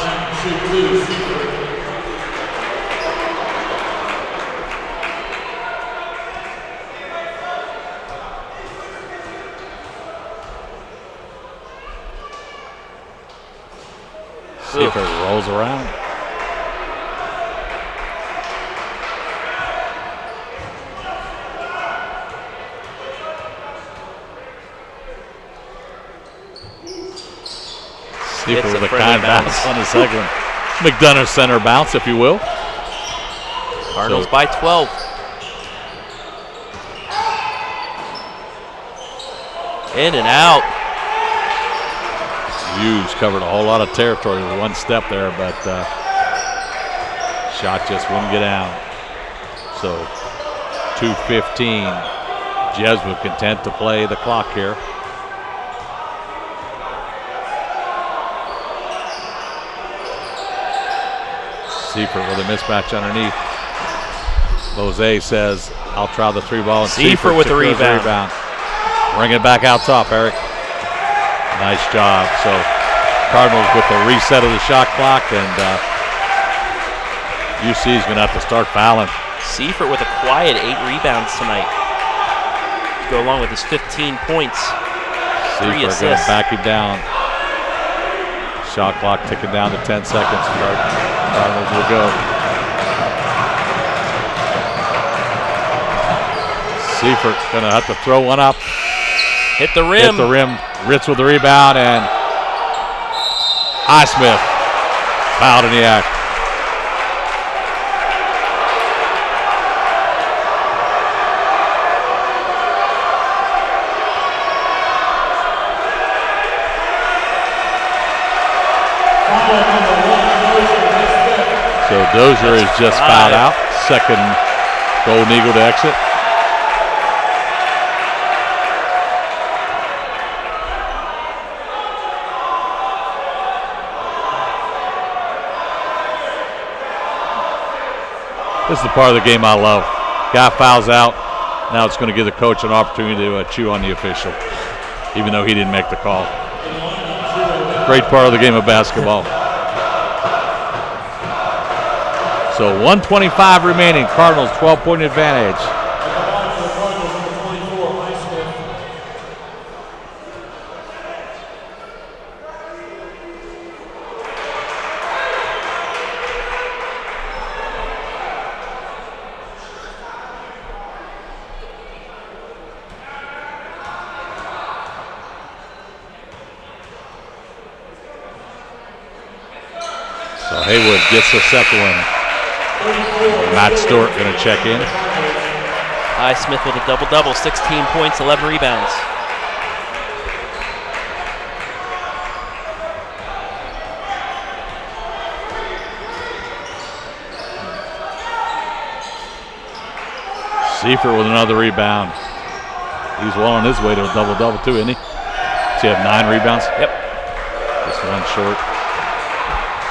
Seifert rolls around. Seifert with a kind bounce on the second one. McDonough center bounce, if you will. Cardinals by 12. In and out. Hughes covered a whole lot of territory with one step there, but shot just wouldn't get down. So 2:15. Jesuit content to play the clock here. Seifert with a mismatch underneath. Jose says, I'll try the three ball. And Seifert with the rebound. Bring it back out top, Eric. Nice job. So Cardinals with the reset of the shot clock, and UC is going to have to start fouling. Seifert with a quiet 8 rebounds tonight. Go along with his 15 points. 3 Seifert assists. going to back him down. Shot clock ticking down to 10 seconds. Cardinals will go. Seifert going to have to throw one up. Hit the rim. Hit the rim. Ritz with the rebound, and Highsmith fouled in the act. So Dozier is just fouled out. Second Golden Eagle to exit. This is the part of the game I love. Guy fouls out. Now it's going to give the coach an opportunity to chew on the official, even though he didn't make the call. Great part of the game of basketball. So 1:25 remaining. Cardinals 12-point advantage. So Haywood gets the second one. Matt Stewart going to check in. Highsmith with a double-double, 16 points, 11 rebounds. Seifert with another rebound. He's well on his way to a double-double too, isn't he? Does he have 9 rebounds? Yep. Just one short.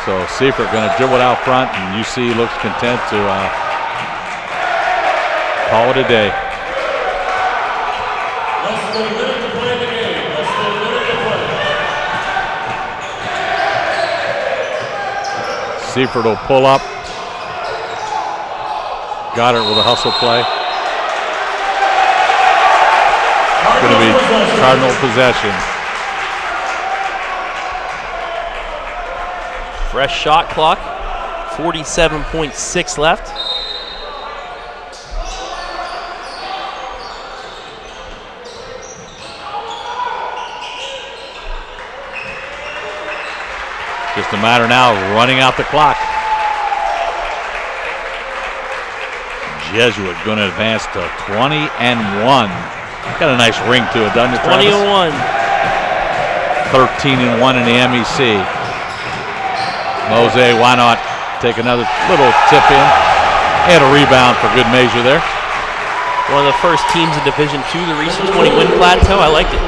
So Seifert going to dribble it out front, and UC looks content to call it a day. Less than a minute to play the game. Less than a minute to play. Seifert will pull up. Goddard with a hustle play. It's going to be Cardinal possession. Fresh shot clock, 47.6 left. Just a matter now of running out the clock. Jesuit going to advance to 20-1. Got a nice ring to it, doesn't it, Travis? 20-1. 13-1 in the MEC. Mose, why not take another little tip in? And a rebound for good measure there. One of the first teams in Division II to reach the 20-win plateau. I liked it.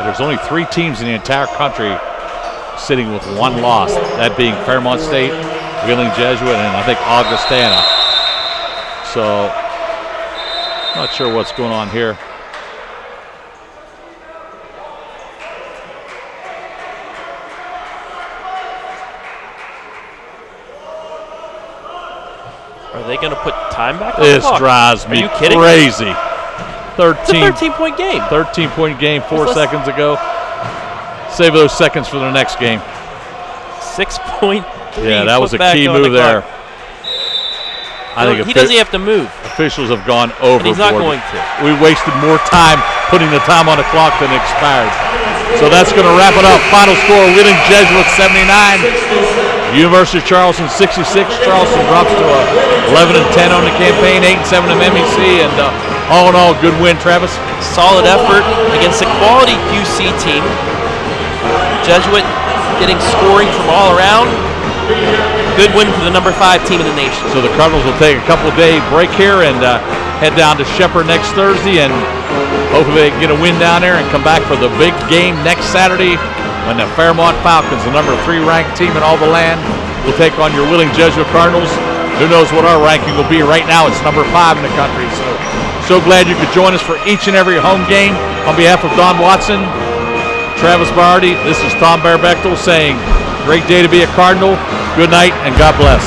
There's only 3 teams in the entire country sitting with 1 loss, that being Fairmont State, Wheeling Jesuit, and I think Augustana. So Not sure what's going on here. Are they going to put time back on This the clock? drives me Are you kidding crazy. me? It's a 13-point game. 13-point game 4 seconds ago. Save those seconds for the next game. 6.3. Yeah, that was a back key on the move there. clock. I think he doesn't have to move. Officials have gone overboard. And he's not going to. We wasted more time putting the time on the clock than expired. So that's going to wrap it up. Final score, Wheeling Jesuits 79, University of Charleston 66. Charleston drops to 11-10 on the campaign, 8-7 in MEC, and all in all, good win, Travis. Solid effort against a quality UC team. Jesuit getting scoring from all around. Good win for the number 5 team in the nation. So the Cardinals will take a couple-day break here and head down to Shepherd next Thursday, and hopefully they can get a win down there and come back for the big game next Saturday when the Fairmont Falcons, the number 3 ranked team in all the land, will take on your Wheeling Jesuit Cardinals. Who knows what our ranking will be? Right now it's number 5 in the country. So glad you could join us for each and every home game. On behalf of Don Watson, Travis Barty, this is Tom Bear Bechtel saying, great day to be a Cardinal. Good night and God bless.